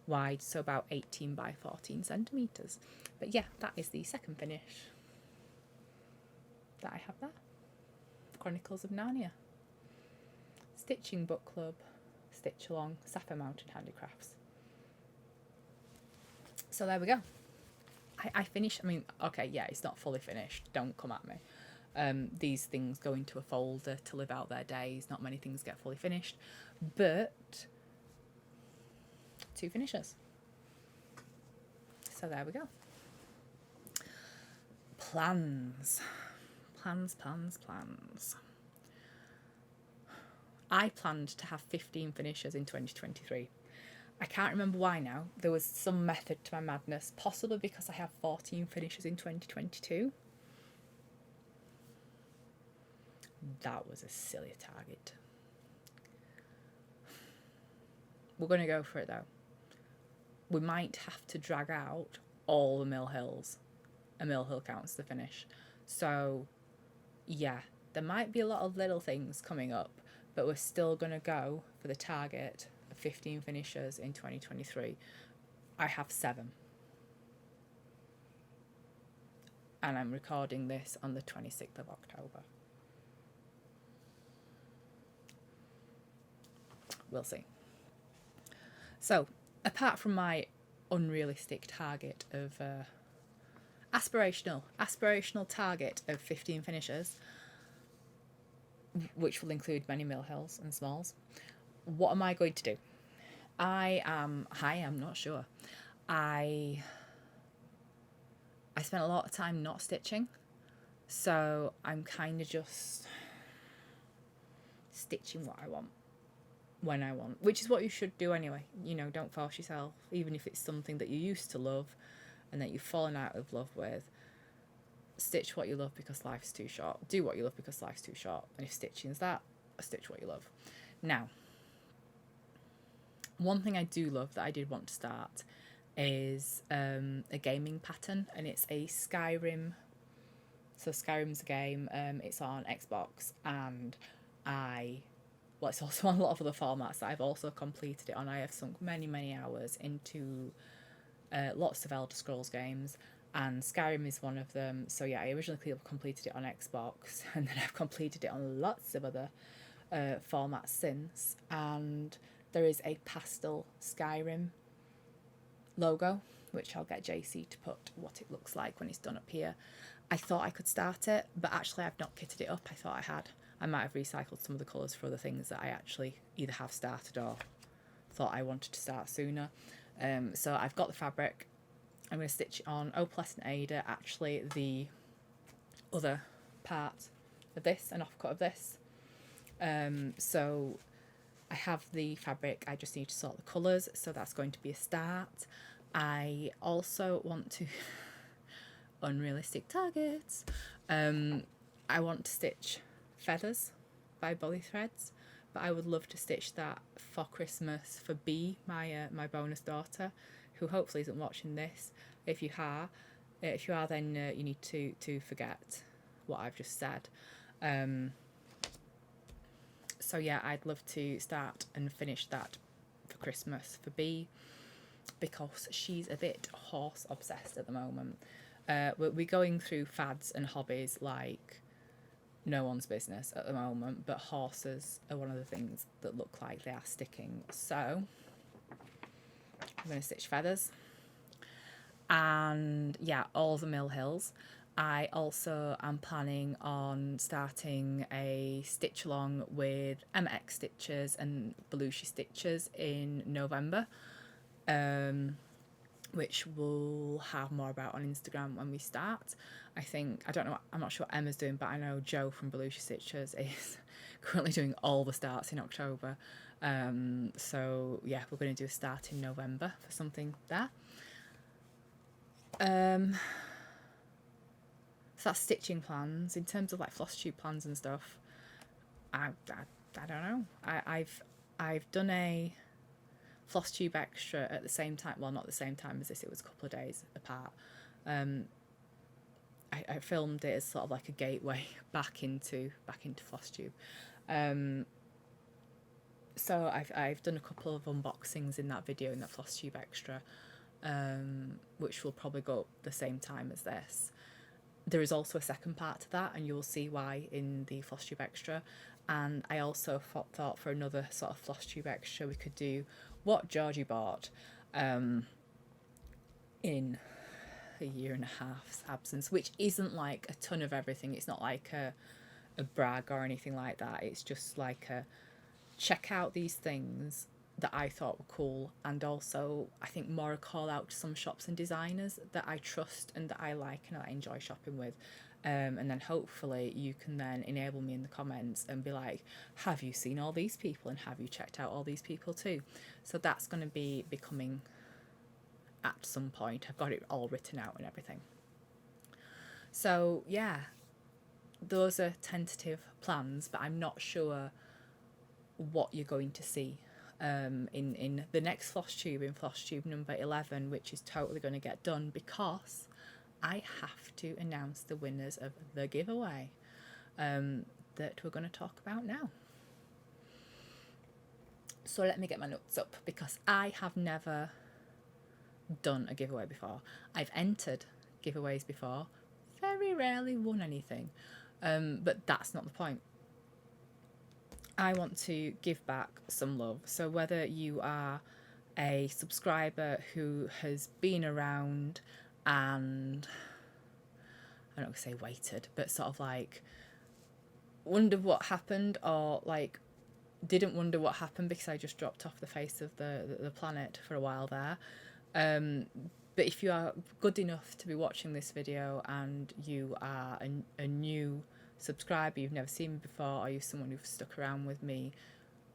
wide, so about 18 by 14 centimetres. But yeah, that is the second finish that I have there. Chronicles of Narnia. Stitching Book Club, Stitch Along, Sapphire Mountain Handicrafts. So there we go. I finished, I mean, okay, yeah, it's not fully finished. Don't come at me. These things go into a folder to live out their days. Not many things get fully finished. But 2 finishes. So there we go. Plans. Plans. I planned to have 15 finishes in 2023. I can't remember why now. There was some method to my madness, possibly because I have 14 finishes in 2022. That was a silly target. We're going to go for it though. We might have to drag out all the mill hills. A mill hill counts the finish. So, yeah, there might be a lot of little things coming up, but we're still going to go for the target of 15 finishes in 2023. I have 7. And I'm recording this on the 26th of October. We'll see. So, apart from my unrealistic target of aspirational target of 15 finishes, which will include many mill hills and smalls, what am I going to do? I am not sure. I spent a lot of time not stitching, so I'm kind of just stitching what I want when I want, which is what you should do anyway. You know, don't force yourself, even if it's something that you used to love and that you've fallen out of love with. Stitch what you love because life's too short. Do what you love because life's too short. And if stitching's that, stitch what you love. Now, one thing I do love that I did want to start is a gaming pattern, and it's a Skyrim. So Skyrim's a game. It's on Xbox, and it's also on a lot of other formats that I've also completed it on. I have sunk many hours into lots of Elder Scrolls games, and Skyrim is one of them. So yeah, I originally completed it on Xbox, and then I've completed it on lots of other formats since. And there is a pastel Skyrim logo, which I'll get JC to put what it looks like when it's done up here. I thought I could start it, but actually I've not kitted it up. I thought I had. I might have recycled some of the colours for other things that I actually either have started or thought I wanted to start sooner. So I've got the fabric. I'm going to stitch on Opalescent Ada, actually the other part of this, an offcut of this. So I have the fabric, I just need to sort the colours, so that's going to be a start. I also want to unrealistic targets. I want to stitch Feathers by Bolly Threads, but I would love to stitch that for Christmas for B, my bonus daughter, who hopefully isn't watching this. If you are, then you need to forget what I've just said. So yeah, I'd love to start and finish that for Christmas for B, because she's a bit horse obsessed at the moment. We're going through fads and hobbies like no one's business at the moment, but horses are one of the things that look like they are sticking. So I'm going to stitch feathers, and yeah, all the mill hills. I also am planning on starting a stitch along with MX Stitches and Belushi Stitches in November, which we'll have more about on Instagram when we start. I'm not sure what Emma's doing, but I know Joe from Belushi Stitches is currently doing all the starts in October. So yeah, we're going to do a start in November for something there. So that's stitching plans. In terms of like Flosstube plans and stuff, I don't know. I've done a Flosstube Extra at the same time. Well, not the same time as this. It was a couple of days apart. I filmed it as sort of like a gateway back into Flosstube. So I've done a couple of unboxings in that video, in that Flosstube Extra, which will probably go up the same time as this. There is also a second part to that, and you'll see why in the Flosstube Extra. And I also thought for another sort of Flosstube Extra we could do what Georgie bought in a year and a half's absence, which isn't like a ton of everything. It's not like a brag or anything like that. It's just like a check out these things that I thought were cool, and also I think more a call out to some shops and designers that I trust and that I like and I enjoy shopping with. And then hopefully you can then enable me in the comments and be like, have you seen all these people, and have you checked out all these people too? So that's going to be coming at some point. I've got it all written out and everything. So yeah, those are tentative plans, but I'm not sure what you're going to see in the next Flosstube, in Flosstube number 11, which is totally going to get done because I have to announce the winners of the giveaway that we're going to talk about now. So let me get my notes up, because I have never done a giveaway before. I've entered giveaways before, very rarely won anything, but that's not the point. I want to give back some love. So whether you are a subscriber who has been around and, I'm not going to say waited, but sort of like wondered what happened, or like didn't wonder what happened because I just dropped off the face of the planet for a while there. But if you are good enough to be watching this video and you are a new subscriber, you've never seen me before, or you're someone who's stuck around with me,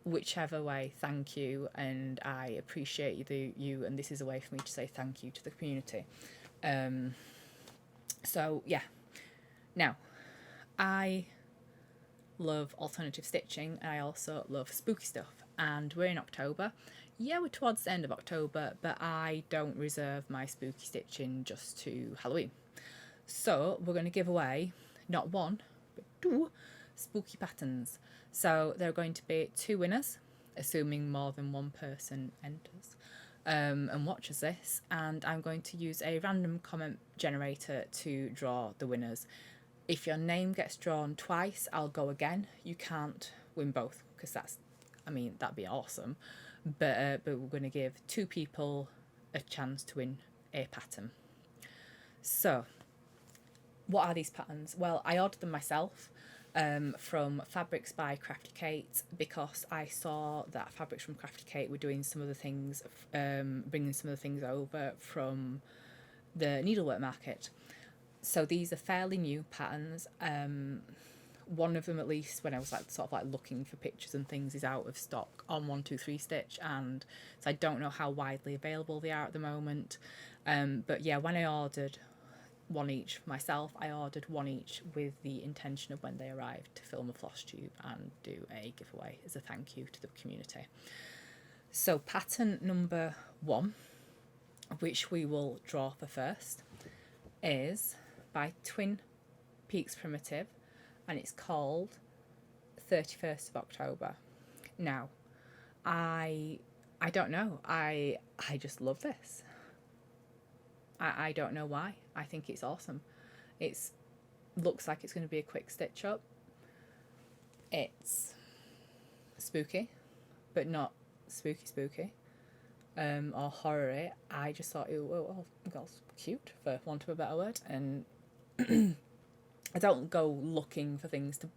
whichever way, thank you, and I appreciate you, and this is a way for me to say thank you to the community. So yeah, now I love alternative stitching, and I also love spooky stuff, and we're in October. Yeah, we're towards the end of October, but I don't reserve my spooky stitching just to Halloween. So we're going to give away not one, but 2 spooky patterns. So there are going to be 2 winners, assuming more than one person enters and watches this, and I'm going to use a random comment generator to draw the winners. If your name gets drawn twice, I'll go again. You can't win both, because that's, I mean, that'd be awesome, but we're going to give 2 people a chance to win a pattern. So what are these patterns? Well, I ordered them myself from Fabrics by Crafty Kate, because I saw that Fabrics from Crafty Kate were doing some of the things, bringing some of the things over from the needlework market. So these are fairly new patterns. One of them, at least, when I was like sort of like looking for pictures and things, is out of stock on 123 Stitch, and so I don't know how widely available they are at the moment. But yeah, when I ordered 1 each for myself, I ordered 1 each with the intention of, when they arrived, to film a floss tube and do a giveaway as a thank you to the community. So pattern number 1, which we will draw for first, is by Twin Peaks Primitive, and it's called 31st of October. Now, I don't know, I just love this. I don't know why. I think it's awesome. It's looks like it's going to be a quick stitch up. It's spooky, but not spooky or horror-y. I just thought it was cute, for want of a better word, and I don't go looking for things to,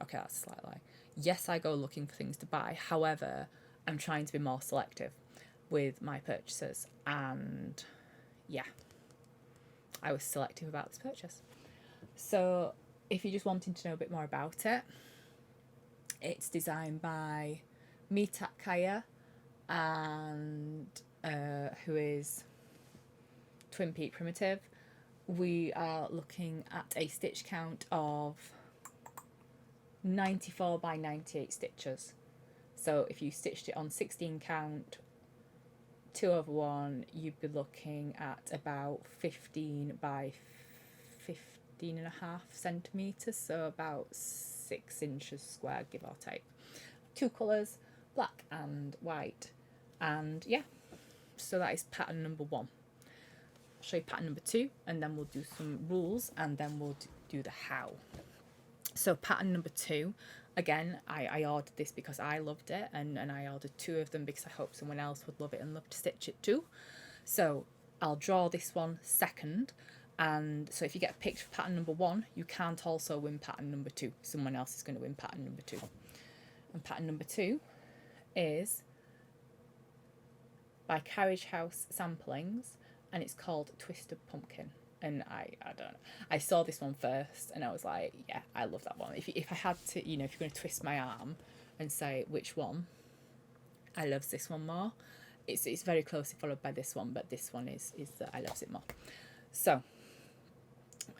okay, that's a slight lie. Yes, I go looking for things to buy, however, I'm trying to be more selective with my purchases, and yeah, I was selective about this purchase. So if you're just wanting to know a bit more about it, it's designed by Meetak Kaya, and who is Twin Peak Primitive. We are looking at a stitch count of 94 by 98 stitches. So if you stitched it on 16 count, 2/1, you'd be looking at about 15 by 15.5 centimetres, so about 6 inches square, give or take. 2 colours, black and white. And yeah, so that is pattern number 1. I'll show you pattern number 2, and then we'll do some rules, and then we'll do the how. So pattern number 2, again, I ordered this because I loved it, and I ordered 2 of them because I hope someone else would love it and love to stitch it too. So I'll draw this one second, and so if you get picked for pattern number 1, you can't also win pattern number 2. Someone else is going to win pattern number 2. And pattern number 2 is by Carriage House Samplings, and it's called Twisted Pumpkin. And I don't know, I saw this one first and I was like, yeah, I love that one. If I had to, you know, if you're going to twist my arm and say which one, I loves this one more. It's very closely followed by this one, but this one is that I loves it more. So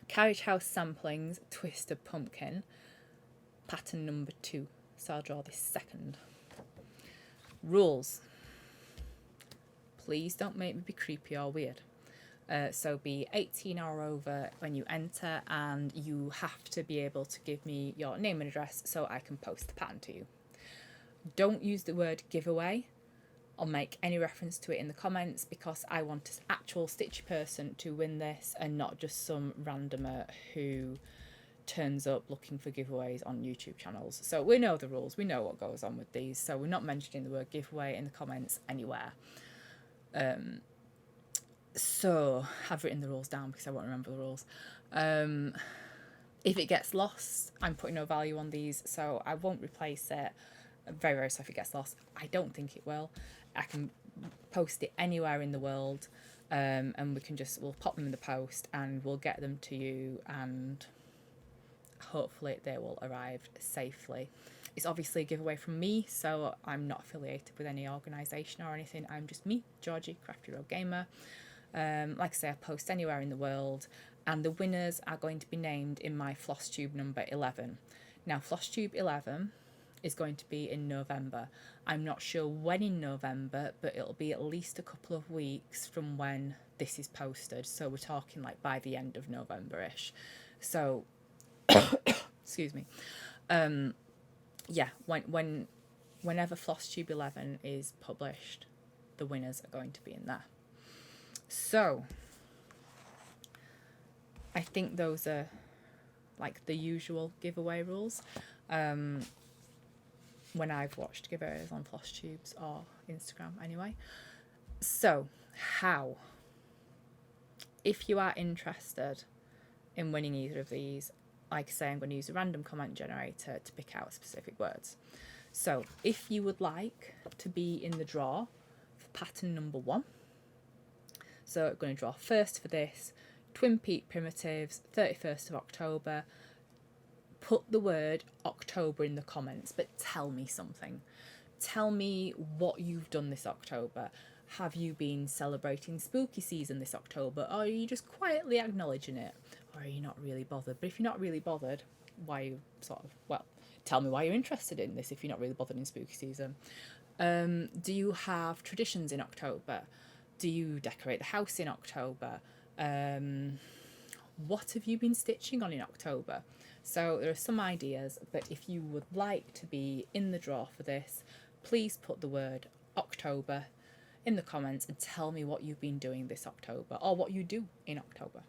Carriage House Samplings, Twisted Pumpkin, pattern number 2. So I'll draw this second. Rules. Please don't make me be creepy or weird. So be 18 or over when you enter, and you have to be able to give me your name and address so I can post the pattern to you. Don't use the word giveaway or make any reference to it in the comments, because I want an actual Stitch person to win this and not just some randomer who turns up looking for giveaways on YouTube channels. So we know the rules, we know what goes on with these, so we're not mentioning the word giveaway in the comments anywhere. So I've written the rules down because I won't remember the rules. If it gets lost, I'm putting no value on these, so I won't replace it. Very, very sorry if it gets lost. I don't think it will. I can post it anywhere in the world, and we'll pop them in the post and we'll get them to you, and hopefully they will arrive safely. It's obviously a giveaway from me, so I'm not affiliated with any organisation or anything. I'm just me, Georgie, Crafty Rogue Gamer. Like I say, I post anywhere in the world, and the winners are going to be named in my Flosstube number 11. Now, Flosstube 11 is going to be in November. I'm not sure when in November, but it'll be at least a couple of weeks from when this is posted. So we're talking like by the end of November-ish. So, excuse me. Yeah, whenever Flosstube 11 is published, the winners are going to be in there. So I think those are like the usual giveaway rules. When I've watched giveaways on Flosstubes or Instagram anyway. So how? If you are interested in winning either of these, like I say, I'm going to use a random comment generator to pick out specific words. So if you would like to be in the draw for pattern number 1, so I'm going to draw first for this, Twin Peak Primitives, 31st of October. Put the word October in the comments, but tell me something. Tell me what you've done this October. Have you been celebrating spooky season this October, or are you just quietly acknowledging it? Or are you not really bothered? But if you're not really bothered, why are you tell me why you're interested in this if you're not really bothered in spooky season. Do you have traditions in October? Do you decorate the house in October? What have you been stitching on in October? So there are some ideas, but if you would like to be in the draw for this, please put the word October in the comments and tell me what you've been doing this October, or what you do in October.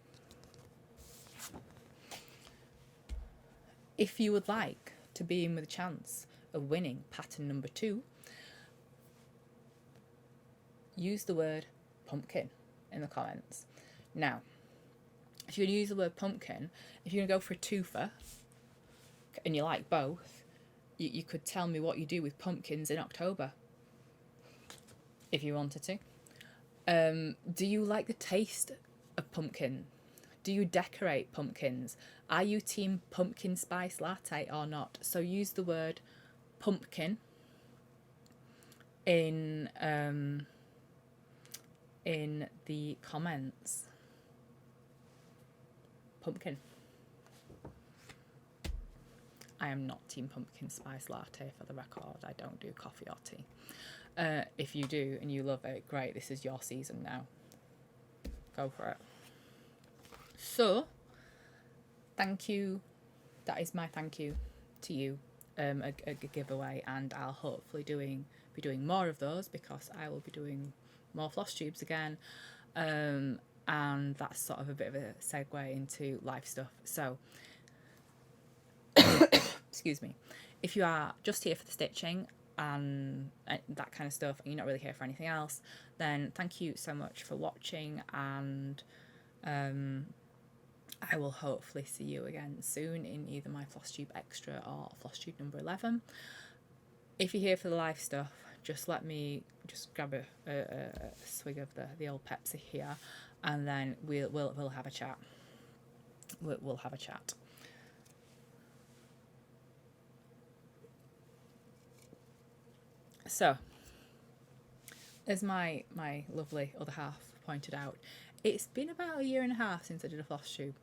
If you would like to be in with a chance of winning pattern number 2, use the word pumpkin in the comments. Now, if you're going to use the word pumpkin, if you're going to go for a twofer and you like both, you could tell me what you do with pumpkins in October if you wanted to. Do you like the taste of pumpkin? Do you decorate pumpkins? Are you team pumpkin spice latte or not? So use the word pumpkin in the comments. Pumpkin. I am not team pumpkin spice latte, for the record. I don't do coffee or tea. If you do and you love it, great, this is your season now. Go for it. So, thank you. That is my thank you to you a giveaway, and I'll hopefully be doing more of those because I will be doing more floss tubes again. And that's sort of a bit of a segue into live stuff. So, excuse me, if you are just here for the stitching and that kind of stuff, and you're not really here for anything else, then thank you so much for watching, and I will hopefully see you again soon in either my Flosstube Extra or Flosstube number 11. If you're here for the live stuff, just let me just grab a swig of the old Pepsi here, and then we'll have a chat. We'll have a chat. So, as my lovely other half pointed out, it's been about 1.5 years since I did a floss tube.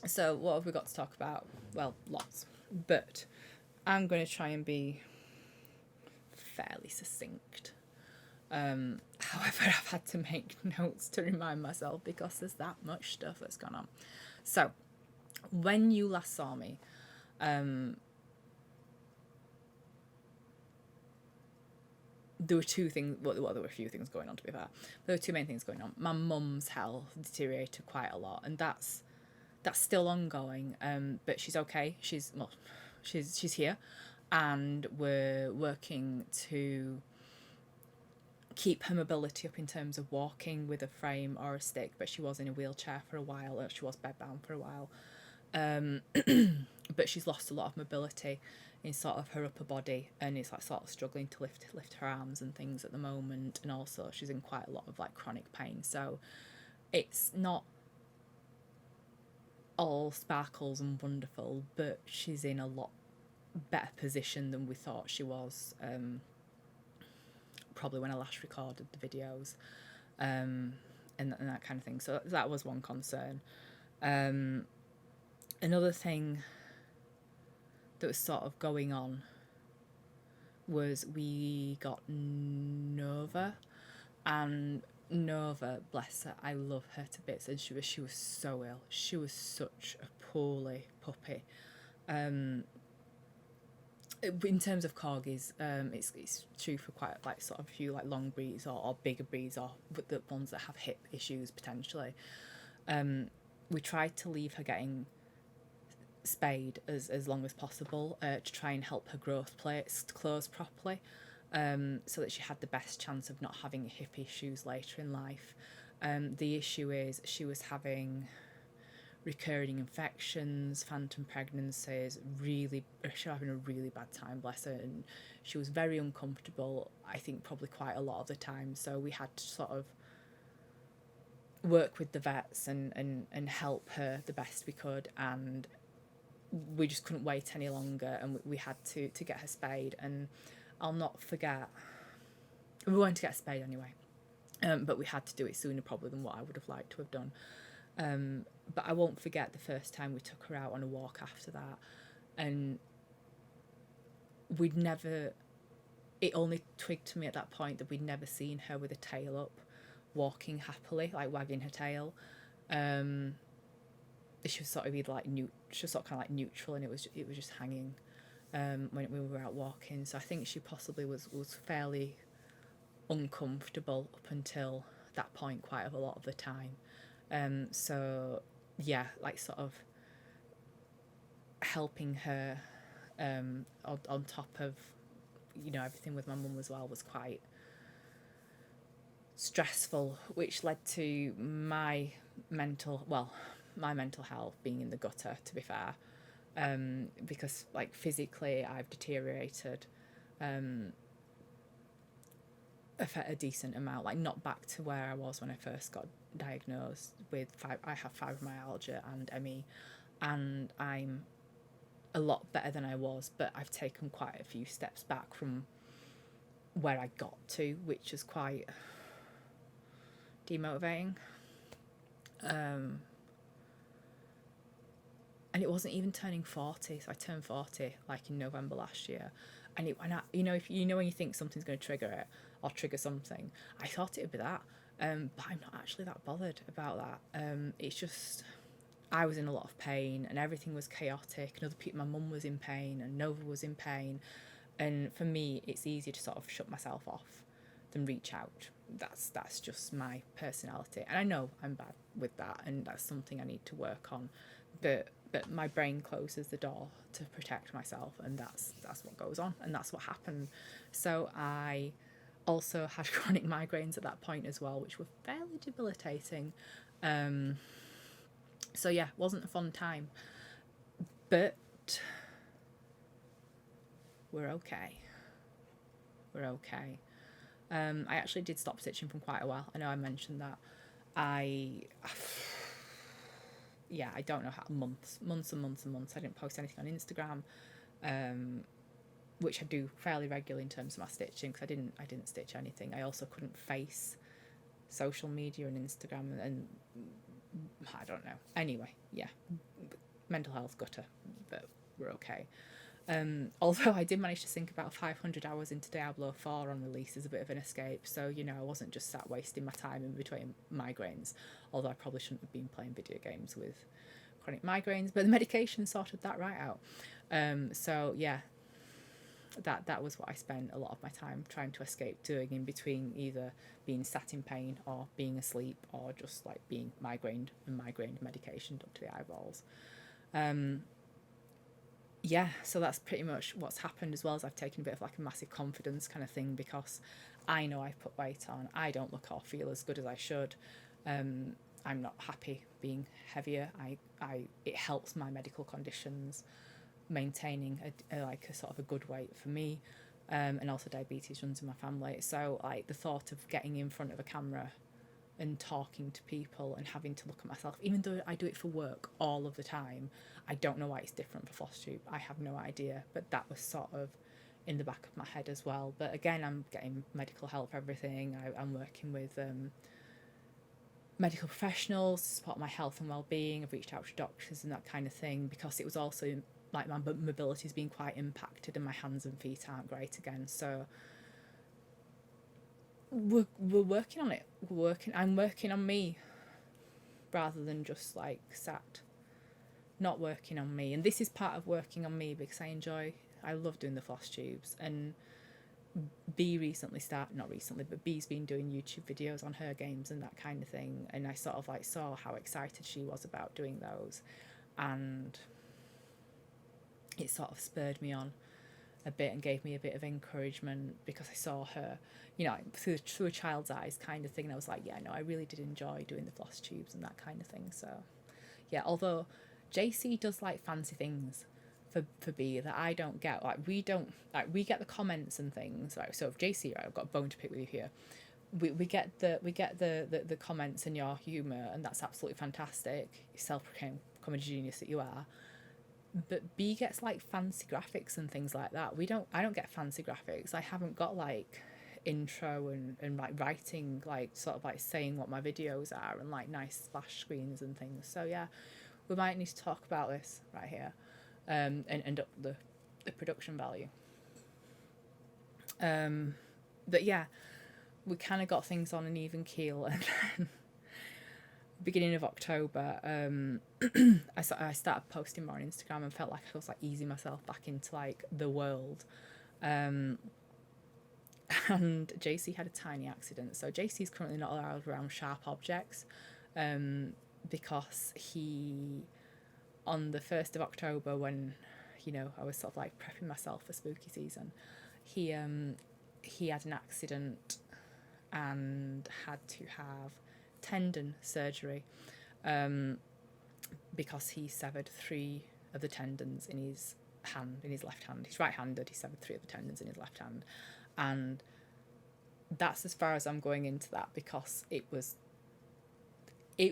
So what have we got to talk about? Well, lots, but I'm going to try and be fairly succinct. However, I've had to make notes to remind myself because there's that much stuff that's gone on. So, when you last saw me, there were two things, well, there were a few things going on, to be fair. There were two main things going on. My mum's health deteriorated quite a lot, and that's still ongoing, but she's okay. She's here, and we're working to keep her mobility up in terms of walking with a frame or a stick, but she was in a wheelchair for a while, she was bedbound for a while, but she's lost a lot of mobility in sort of her upper body, and it's like sort of struggling to lift her arms and things at the moment, and also she's in quite a lot of like chronic pain, so it's not all sparkles and wonderful, but she's in a lot better position than we thought she was, probably when I last recorded the videos, and that kind of thing. So that was one concern. Another thing that was sort of going on was we got Nova, and Nova, bless her, I love her to bits, and she was so ill. She was such a poorly puppy. In terms of corgis, it's true for quite like sort of a few like long breeds or bigger breeds, or the ones that have hip issues potentially. We tried to leave her getting spayed as long as possible to try and help her growth plates to close properly, so that she had the best chance of not having hip issues later in life. The issue is she was having recurring infections, phantom pregnancies, she was having a really bad time, bless her, and she was very uncomfortable, I think probably quite a lot of the time, so we had to sort of work with the vets and help her the best we could, and we just couldn't wait any longer, and we had to get her spayed. And I'll not forget, we wanted to get her spayed anyway, but we had to do it sooner probably than what I would have liked to have done. But I won't forget the first time we took her out on a walk after that, and it only twigged to me at that point that we'd never seen her with a tail up, walking happily, like wagging her tail. She was sort of either like she was sort of kind of like neutral, and it was just hanging when we were out walking. So I think she possibly was fairly uncomfortable up until that point quite a lot of the time. So yeah, like sort of helping her on top of, you know, everything with my mum as well was quite stressful, which led to my mental health being in the gutter, to be fair, because like physically I've deteriorated a decent amount, like not back to where I was when I first got diagnosed with I have fibromyalgia and ME, and I'm a lot better than I was, but I've taken quite a few steps back from where I got to, which is quite demotivating. And it wasn't even turning 40, so I turned 40 like in November last year, and you know, if you know when you think something's going to trigger it or trigger something, I thought it would be that, but I'm not actually that bothered about that. It's just I was in a lot of pain and everything was chaotic, and other people, my mum was in pain and Nova was in pain. And for me, it's easier to sort of shut myself off than reach out. That's just my personality, and I know I'm bad with that, and that's something I need to work on. But my brain closes the door to protect myself, and that's what goes on, and that's what happened. So I also had chronic migraines at that point as well, which were fairly debilitating. So yeah, wasn't a fun time, but we're okay. We're okay. I actually did stop stitching for quite a while. I know I mentioned that. I don't know how, months and months and months. I didn't post anything on Instagram, which I do fairly regularly in terms of my stitching, because I didn't stitch anything. I also couldn't face social media and Instagram, and I don't know. Anyway, yeah, mental health gutter, but we're okay. Although I did manage to sink about 500 hours into Diablo 4 on release as a bit of an escape, so, you know, I wasn't just sat wasting my time in between migraines, although I probably shouldn't have been playing video games with chronic migraines, but the medication sorted that right out. So yeah, that was what I spent a lot of my time trying to escape doing, in between either being sat in pain or being asleep or just like being migrained and migraine medication up to the eyeballs. Yeah, so that's pretty much what's happened, as well as I've taken a bit of like a massive confidence kind of thing, because I know I've put weight on. I don't look or feel as good as I should. I'm not happy being heavier. It helps my medical conditions, maintaining a sort of a good weight for me, and also diabetes runs in my family. So like the thought of getting in front of a camera and talking to people and having to look at myself, even though I do it for work all of the time, I don't know why it's different for Flosstube. I have no idea, but that was sort of in the back of my head as well. But again, I'm getting medical help, everything. I'm working with medical professionals to support my health and well-being. I've reached out to doctors and that kind of thing, because it was also like my mobility has been quite impacted and my hands and feet aren't great again. So we're working on it. I'm working on me, rather than just like sat not working on me. And this is part of working on me, because I love doing the floss tubes. And B's been doing YouTube videos on her games and that kind of thing, and I sort of like saw how excited she was about doing those, and it sort of spurred me on a bit and gave me a bit of encouragement, because I saw her, you know, through a child's eyes kind of thing, and I was like, yeah, no, I really did enjoy doing the floss tubes and that kind of thing. So yeah, although JC does like fancy things for B that I don't get. Like we get the comments and things, right? So if JC, right, I've got a bone to pick with you here. We get the comments and your humour, and that's absolutely fantastic. You self-proclaimed comedy genius that you are. But B gets like fancy graphics and things like that. I don't get fancy graphics. I haven't got like intro and like writing, like sort of like saying what my videos are, and like nice splash screens and things. So yeah, we might need to talk about this right here, and up the production value. But yeah, we kind of got things on an even keel, and then beginning of October, I started posting more on Instagram and felt like I was like easing myself back into like the world. And JC had a tiny accident. So JC is currently not allowed around sharp objects, because he, on the 1st of October, when, you know, I was sort of like prepping myself for spooky season, he had an accident and had to have tendon surgery, because he severed 3 of the tendons in his left hand. He's right-handed. He severed 3 of the tendons in his left hand, and that's as far as I'm going into that, because it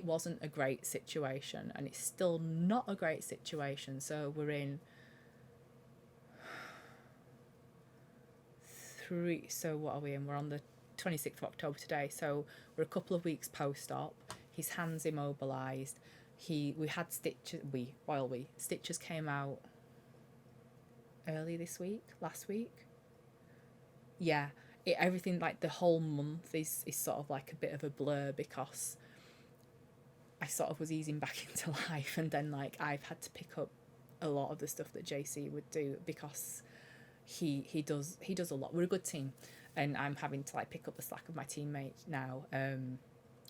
wasn't a great situation, and it's still not a great situation. So we're in 3. So what are we in? We're on the 26th of October today, so we're a couple of weeks post-op. His hand's immobilised. We had stitches. Stitches came out early last week. Yeah, everything, like the whole month is sort of like a bit of a blur, because I sort of was easing back into life, and then like I've had to pick up a lot of the stuff that JC would do, because he does a lot. We're a good team, and I'm having to like pick up the slack of my teammate now,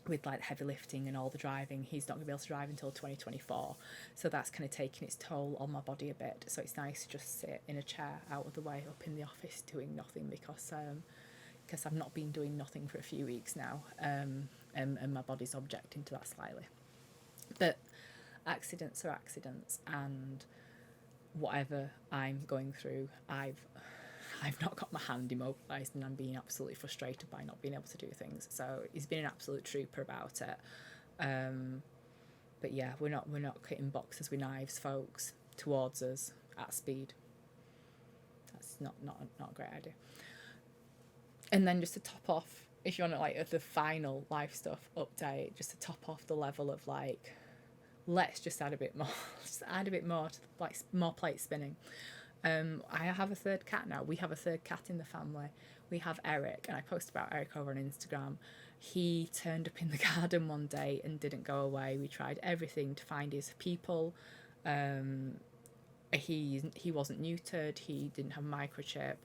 with like heavy lifting and all the driving. He's not gonna be able to drive until 2024, so that's kind of taking its toll on my body a bit. So it's nice to just sit in a chair out of the way up in the office doing nothing, because I've not been doing nothing for a few weeks now, and my body's objecting to that slightly. But accidents are accidents, and whatever I'm going through, I've not got my hand immobilised, and I'm being absolutely frustrated by not being able to do things. So he's been an absolute trooper about it. But yeah, we're not cutting boxes with knives, folks, towards us at speed. That's not a great idea. And then just to top off, if you want to like the final life stuff update, just to top off the level of like, let's just add a bit more, just add a bit more to like more plate spinning. I have a third cat now. We have a third cat in the family. We have Eric, and I posted about Eric over on Instagram. He turned up in the garden one day and didn't go away. We tried everything to find his people. He wasn't neutered. He didn't have a microchip,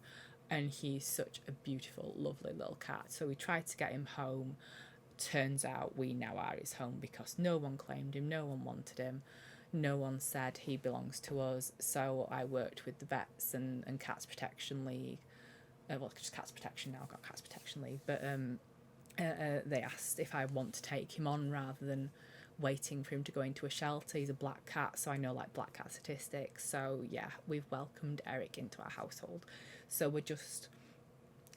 and he's such a beautiful, lovely little cat. So we tried to get him home. Turns out we now are his home, because no one claimed him, no one wanted him, no one said he belongs to us. So I worked with the vets and Cats Protection League, well, just Cats Protection now, I've got Cats Protection League, but they asked if I want to take him on rather than waiting for him to go into a shelter. He's a black cat, so I know like black cat statistics. So yeah, we've welcomed Eric into our household. So we're just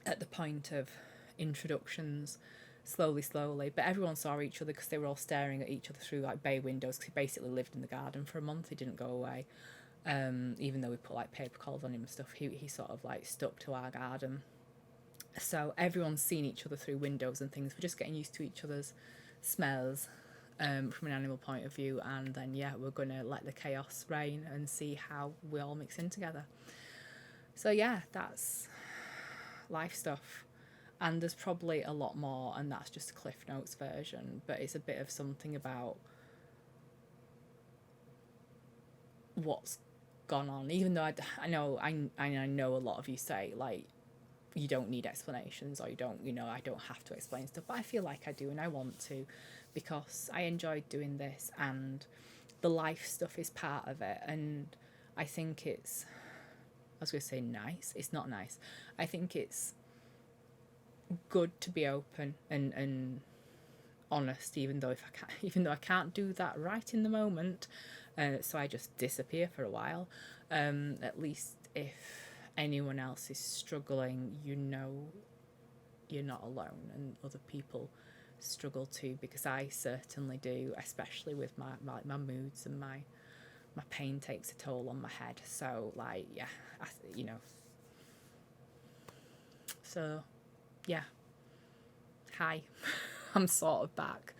at the point of introductions, slowly, but everyone saw each other because they were all staring at each other through like bay windows, because he basically lived in the garden for a month. He didn't go away, even though we put like paper collars on him and stuff. He sort of like stuck to our garden, so everyone's seen each other through windows and things. We're just getting used to each other's smells, from an animal point of view, and then yeah, we're gonna let the chaos reign and see how we all mix in together. So yeah, that's life stuff. And there's probably a lot more, and that's just a Cliff Notes version, but it's a bit of something about what's gone on. Even though I know a lot of you say like you don't need explanations, or you don't, I don't have to explain stuff, but I feel like I do, and I want to, because I enjoyed doing this, and the life stuff is part of it. And I think it's, I was going to say nice, it's not nice, I think it's good to be open and honest, even though I can't do that right in the moment, so I just disappear for a while. At least if anyone else is struggling, you're not alone, and other people struggle too, because I certainly do, especially with my moods, and my pain takes a toll on my head. So like yeah, so yeah, hi. I'm sort of back.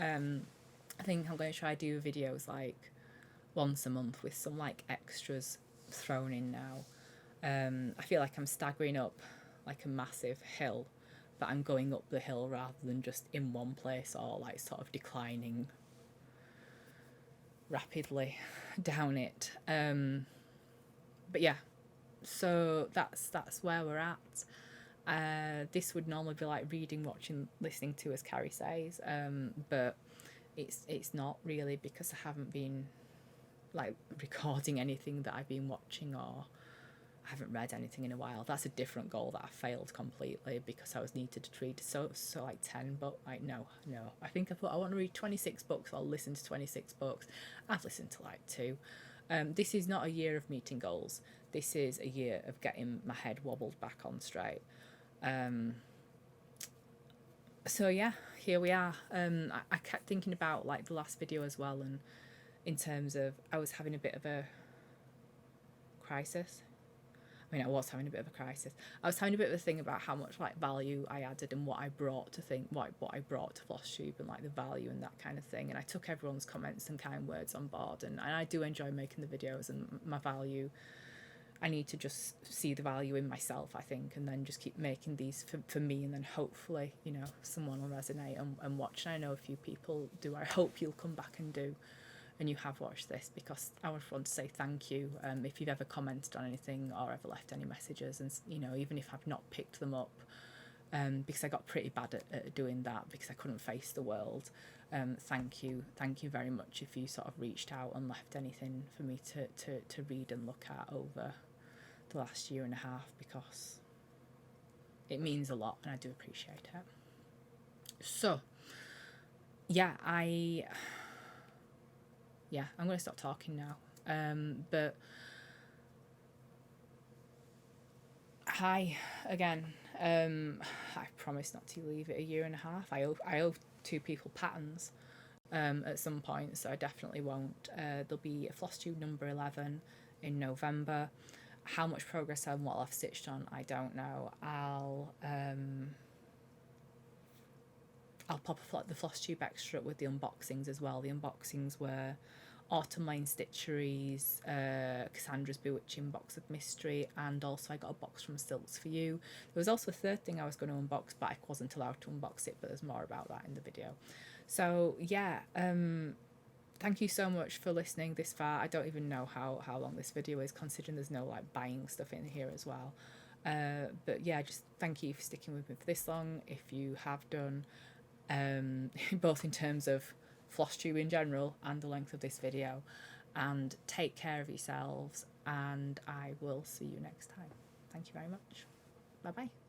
I think I'm going to try do videos like once a month with some like extras thrown in now. I feel like I'm staggering up like a massive hill, but I'm going up the hill rather than just in one place, or like sort of declining rapidly down it. But yeah, so that's where we're at. This would normally be like reading, watching, listening to, as Carrie says, but it's not really, because I haven't been like recording anything that I've been watching, or I haven't read anything in a while. That's a different goal that I failed completely, because I was needed to read so like 10 books. Like no, I think I thought I want to read 26 books, I'll listen to 26 books. I've listened to like 2. This is not a year of meeting goals. This is a year of getting my head wobbled back on straight. So yeah, here we are. I kept thinking about like the last video as well, and in terms of I was having a bit of a crisis. I was having a bit of a crisis. I was having a bit of a thing about how much like value I added, and what I brought to what I brought to Flosstube, and like the value and that kind of thing. And I took everyone's comments and kind words on board, and I do enjoy making the videos, and my value, I need to just see the value in myself, I think, and then just keep making these for me, and then hopefully, you know, someone will resonate and watch. And I know a few people do. I hope you'll come back and do, and you have watched this, because I would want to say thank you if you've ever commented on anything or ever left any messages, and, you know, even if I've not picked them up, because I got pretty bad at doing that because I couldn't face the world. Thank you very much if you sort of reached out and left anything for me to read and look at over the last year and a half, because it means a lot and I do appreciate it. So yeah, I'm going to stop talking now. But hi again. I promise not to leave it a year and a half. I owe 2 people patterns at some point, so I definitely won't. There'll be a Flosstube number 11 in November. How much progress on what I've stitched on, I don't know. I'll pop the Flosstube Extra with the unboxings as well. The unboxings were Autumn Lane Stitcheries, Cassandra's Bewitching Box of Mystery, and also I got a box from Silks for You. There was also a third thing I was going to unbox, but I wasn't allowed to unbox it, but there's more about that in the video. So yeah, thank you so much for listening this far. I don't even know how long this video is, considering there's no like buying stuff in here as well. But yeah, just thank you for sticking with me for this long, if you have done, both in terms of Flosstube in general and the length of this video. And take care of yourselves, and I will see you next time. Thank you very much. Bye bye.